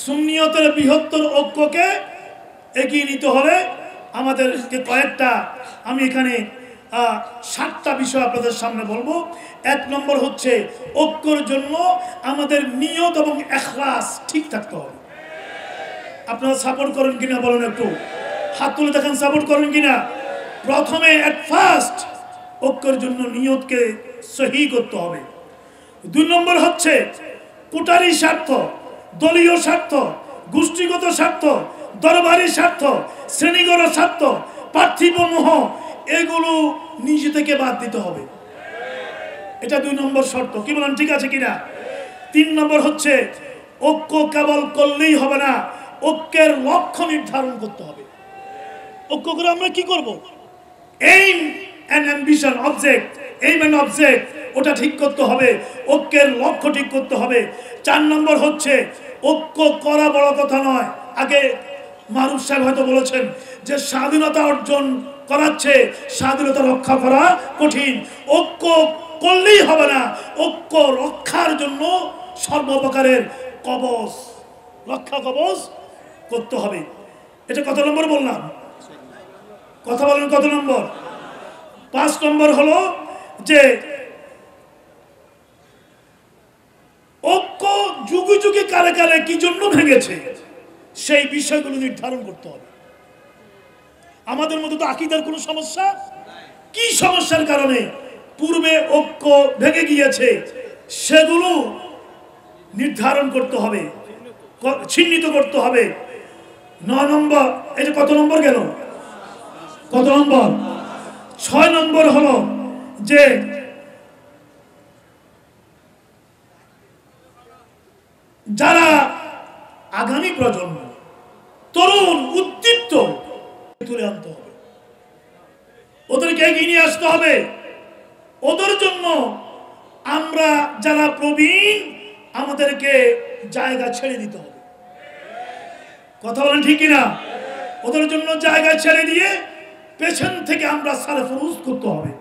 সুন্নিয়তের বৃহত্তর ঐক্যকে এগিয়ে নিতে হলে আমাদেরকে কয়েকটা, আমি এখানে 7টা বিষয় আপনাদের সামনে বলবো। 1 নম্বর হচ্ছে ঐক্যর জন্য আমাদের নিয়ত এবং ইখলাস ঠিক থাকতে হবে। আপনারা সাপোর্ট করেন কিনা বলেন, একটু হাত তুলে দেখেন, সাপোর্ট করেন কিনা। প্রথমে এট ফার্স্ট ঐক্যের জন্য নিয়তকে সহি করতে হবে। 2 নম্বর হচ্ছে কুটারি স্বার্থ, দলীয় স্বার্থ, গোষ্ঠীগত স্বার্থ, দরবারি স্বার্থ, শ্রেণীগত স্বার্থ, পার্থিব মোহ, এগুলো নিজে থেকে বাদ দিতে হবে। এটা 2 নম্বর শর্ত। কি বলেন, ঠিক আছে কিনা? 3 নম্বর হচ্ছে ঐক্য কেবল করলেই হবে না, ঐক্যের লক্ষ্য নির্ধারণ করতে হবে। ঐক্য করে আমরা কি করব? Aim and ambition, object, aim and object, ওটা ঠিক করতে হবে, ঐক্যের লক্ষ্য ঠিক করতে হবে। 4 নম্বর হচ্ছে ঐক্য করা বড় কথা নয়। আগে মারুফ সাহেব হয়তো বলেছেন যে স্বাধীনতা অর্জন করাচ্ছে, স্বাধীনতা রক্ষা করা কঠিন। ঐক্য করলেই হবে না, ঐক্য রক্ষার জন্য সর্বপ্রকারের কবচ রক্ষা কবচ করতে হবে। এটা কত নম্বর বললাম? কথা বলেন কত নম্বর? 5 নম্বর হলো যে ঐক্য যুগে যুগে কালে কালে কি জন্য ভেঙেছে সেই বিষয়গুলো নির্ধারণ করতে হবে। আমাদের মধ্যে তো আকীদার কোনো সমস্যা, কি সমস্যার কারণে পূর্বে ঐক্য ভেঙে গিয়েছে সেগুলো নির্ধারণ করতে হবে, চিহ্নিত করতে হবে। 9 নম্বর, এটা কত নম্বর গেল? কত নম্বর? 6 নম্বর হলো যে যারা আগামী প্রজন্ম তরুণ উদ্দীপ্ত তুলে আনতে হবে, ওদেরকে এগিয়ে নিয়ে আসতে হবে। ওদের জন্য আমরা যারা প্রবীণ আমাদেরকে জায়গা ছেড়ে দিতে হবে। কথা বলেন ঠিক কিনা? ওদের জন্য জায়গা ছেড়ে দিয়ে পেছন থেকে আমরা সারফরুজ করতে হবে।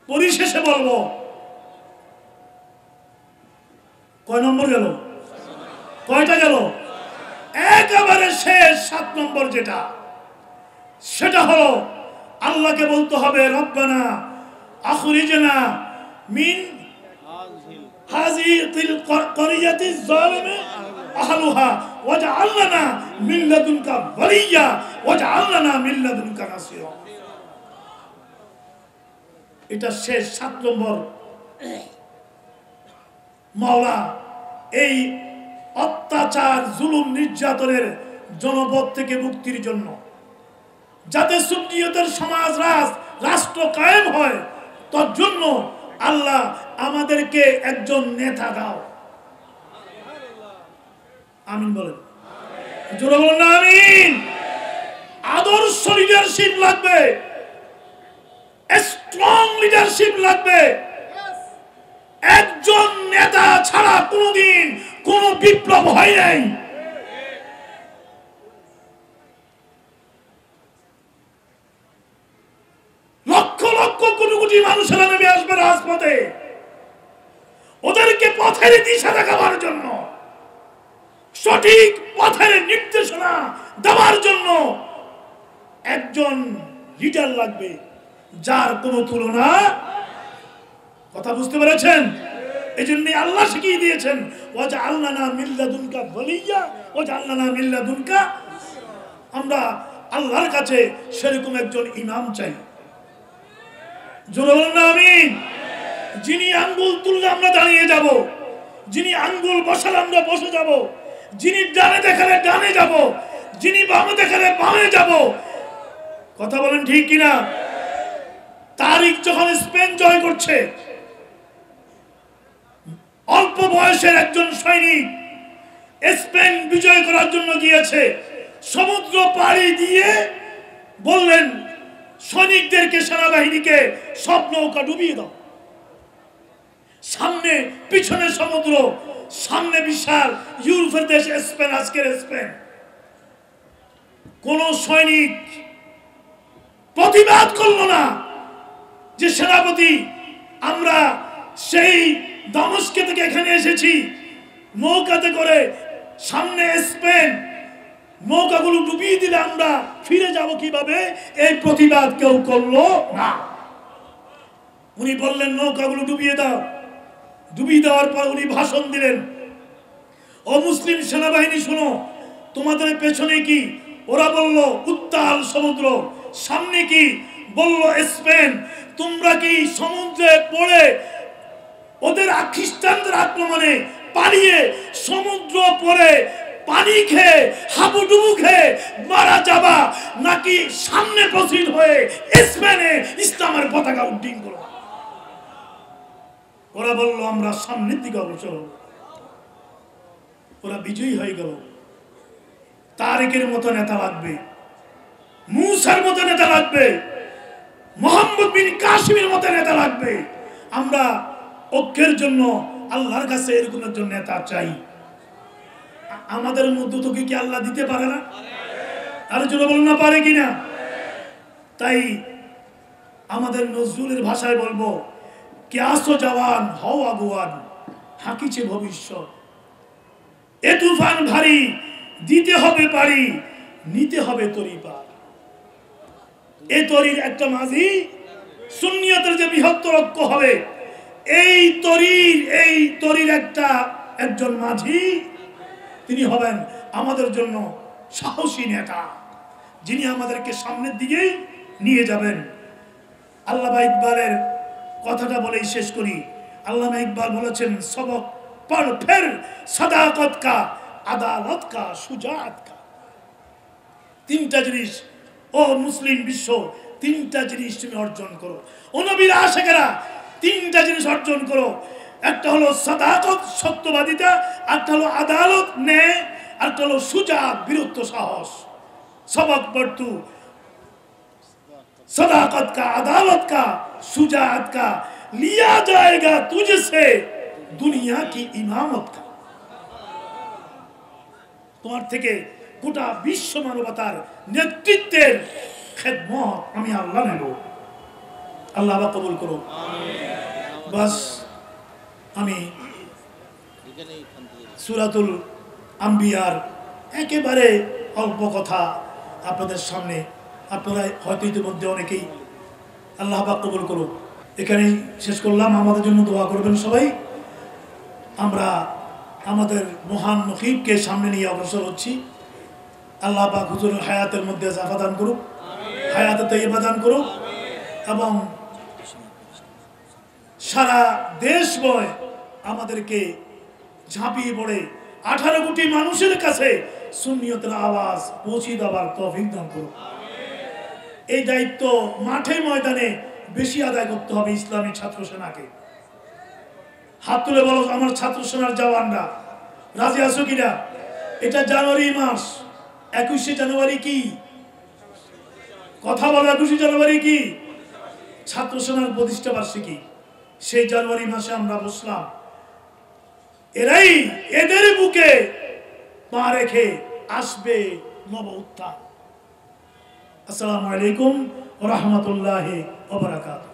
পরিশেষে বলবো, কয় নম্বর গেল? কয়টা গেল? একেবারে শেষ 7 নম্বর যেটা, সেটা হলো আল্লাহকে বলতে হবে রব্বানা আখরিজনা মিন হাযিহিল ক্বরিয়াতিজ যালিমা আহলুহা ওয়াজআল লানা মিন লাদুনকা ওয়ালিয়্যা ওয়াজআল লানা মিন লাদুনকা নাসীরা। এটা শেষ 7 নম্বর। মাওলা এই অত্যাচার জুলুম নির্যাতনের জনপদ থেকে মুক্তির জন্য যাতে সুন্নিয়তের সমাজ রাষ্ট্র কায়েম হয়, তার জন্য আল্লাহ আমাদেরকে একজন নেতা দাও। আমিন বলেন, জোরে বলেন না আমিন। আদর্শ লিডারশিপ লাগবে, স্ট্রং লিডারশিপ লাগবে। একজন নেতা ছাড়া কোনদিন কোন বিপ্লব হয় নাই। লক্ষ লক্ষ কোটি কোটি মানুষেরা নেমে আসবে রাজপথে, ওদেরকে পথের দিশা দেখাবার জন্য, সঠিক পথের নির্দেশনা দেওয়ার জন্য একজন লিডার লাগবে যার কোনো তুলনা। কথা বুঝতে পেরেছেন? এই জন্য আল্লাহ শিখিয়ে দিয়েছেন ওয়াজআল লানা মিন লাদুনকা ওয়ালিয়্যা ওয়াজআল লানা মিন লাদুনকা। আমরা আল্লাহর কাছে সেরকম একজন ইমাম চাই। জোরে বলেন না আমিন। যিনি আঙ্গুল তুললে আমরা দাঁড়িয়ে যাব, যিনি আঙ্গুল বসালে আমরা বসে যাব, যিনি ডানে দেখালে ডানে যাব, যিনি বামে দেখালে বামে যাব। কথা বলেন ঠিক কিনা? তারিখ যখন স্পেন জয় করছে, অল্প বয়সের একজন সৈনিক স্পেন বিজয় করার জন্য গিয়েছে, সমুদ্র পাড়ি দিয়ে বললেন সৈনিকদেরকে, সেনাবাহিনীকে সব নৌকা ডুবিয়ে দাও। সামনে পিছনে সমুদ্র, সামনে বিশাল ইউরোপের দেশ স্পেন, আজকের স্পেন। কোন সৈনিক প্রতিবাদ করলো না যে সেনাপতি আমরা সেই দামেস্ক থেকে এখানে এসেছি নৌকাতে করে, সামনে স্পেন, নৌকাগুলো ডুবিয়ে দিলে আমরা ফিরে যাব কিভাবে? এই প্রতিবাদ কেউ করলো না। উনি বললেন নৌকাগুলো ডুবিয়ে দাও। ডুবিয়ে দেওয়ার পর উনি ভাষণ দিলেন, ও মুসলিম সেনাবাহিনী শোনো, তোমাদের পেছনে কি? ওরা বলল উত্তাল সমুদ্র। সামনে কি? বলল স্পেন। তোমরা কি সমুদ্রে পড়ে ওদের খ্রিস্টানদের আক্রমণে পালিয়ে সমুদ্র পড়ে পানি খেয়ে হাবুডুবু খেয়ে মারা যাবা, নাকি সামনে প্রসিড হয়ে স্পেনে ইসলামের পতাকা উড্ডীন করো? ওরা বলল আমরা সামনের দিকে অগ্রসর হব। ওরা বিজয়ী হয়ে গেল। তারেকের মতো নেতা লাগবে, মুসার মতো নেতা লাগবে, মোহাম্মদ বিন কাসিমের মতো নেতা লাগবে। আমরা ঐক্যের জন্য আল্লাহর কাছে এরকম একজন নেতা চাই। আমাদের মধ্যে তো কি আল্লাহ দিতে পারে না? আর জোরে বলুন না, পারে কিনা? তাই আমাদের নজরুলের ভাষায় বলবো, কে আসো জওয়ান হও আগুয়ান, হাকিছে ভবিষ্যৎ। এ তুফান ভারী, দিতে হবে পারি, নিতে হবে তরি পার। এ তরির একটা মাঝি সুন্নিয়তের যে বৃহত্তর ঐক্য হবে, এই তরির একজন মাঝি, তিনি হবেন আমাদের জন্য সাহসী নেতা, যিনি আমাদেরকে সামনের দিকে নিয়ে যাবেন। আল্লামা ইকবালের কথাটা বলেই শেষ করি। আল্লামা ইকবাল বলেছেন, সবক পড় ফের সাদাকত কা, আদালত কা, সুজাত কা। তিনটা জিনিস ও মুসলিম বিশ্ব, তিনটা জিনিস তুমি অর্জন করো। ও নবীর আশিকেরা, তিনটা জিনিস অর্জন করো। একটা হলো সাদাকত, সত্যবাদিতা, একটা হলো আদালত, ন্যায়, একটা হলো সুজাত, বীরত্ব, সাহস। सबक पढ़ तू सदाकत का, अदालत का, शुजाअत का, लिया जाएगा तुझसे दुनिया की इमामत का। তোমার থেকে গোটা বিশ্ব মানবতার নেতৃত্বের খেদমত আমি আল্লাহ নেব। আল্লাহ আবার কবুল করো। বাস আমি সূরাতুল আম্বিয়ার একেবারে অল্প কথা আপনাদের সামনে, আপনারা হয়তো ইতিমধ্যে অনেকেই, আল্লাহ পাক কবুল করুন, এখানেই শেষ করলাম। আমাদের জন্য দোয়া করবেন সবাই। আমরা আমাদের মহান নকিবকে সামনে নিয়ে অগ্রসর হচ্ছি। আল্লাহ পাক হুজুরের হায়াতের মধ্যে জাফা দান করুক, হায়াতে তাইয়্যিবা দান করুক, এবং সারা দেশ বয় আমাদেরকে ঝাঁপিয়ে পড়ে 18 কোটি মানুষের কাছে সুন্নিয়তের আওয়াজ পৌঁছে দেওয়ার তৌফিক দান করুন। এই দায়িত্ব মাঠে ময়দানে বেশি আদায় করতে হবে ইসলামী ছাত্র সেনাকে। হাত তুলে বলো আমার ছাত্র সেনার জওয়ানরা, রাজি আছো কিনা? এটা জানুয়ারি মাস, 21শে জানুয়ারি কি কথা বলো? 21শে জানুয়ারি কি ছাত্র সেনার প্রতিষ্ঠা বার্ষিকী। সেই জানুয়ারি মাসে আমরা বসলাম, এরাই এদের বুকে পা রেখে আসবে নব উত্থান। আসসালামু আলাইকুম ওয়া রাহমাতুল্লাহি ওয়া বারাকাতুহু।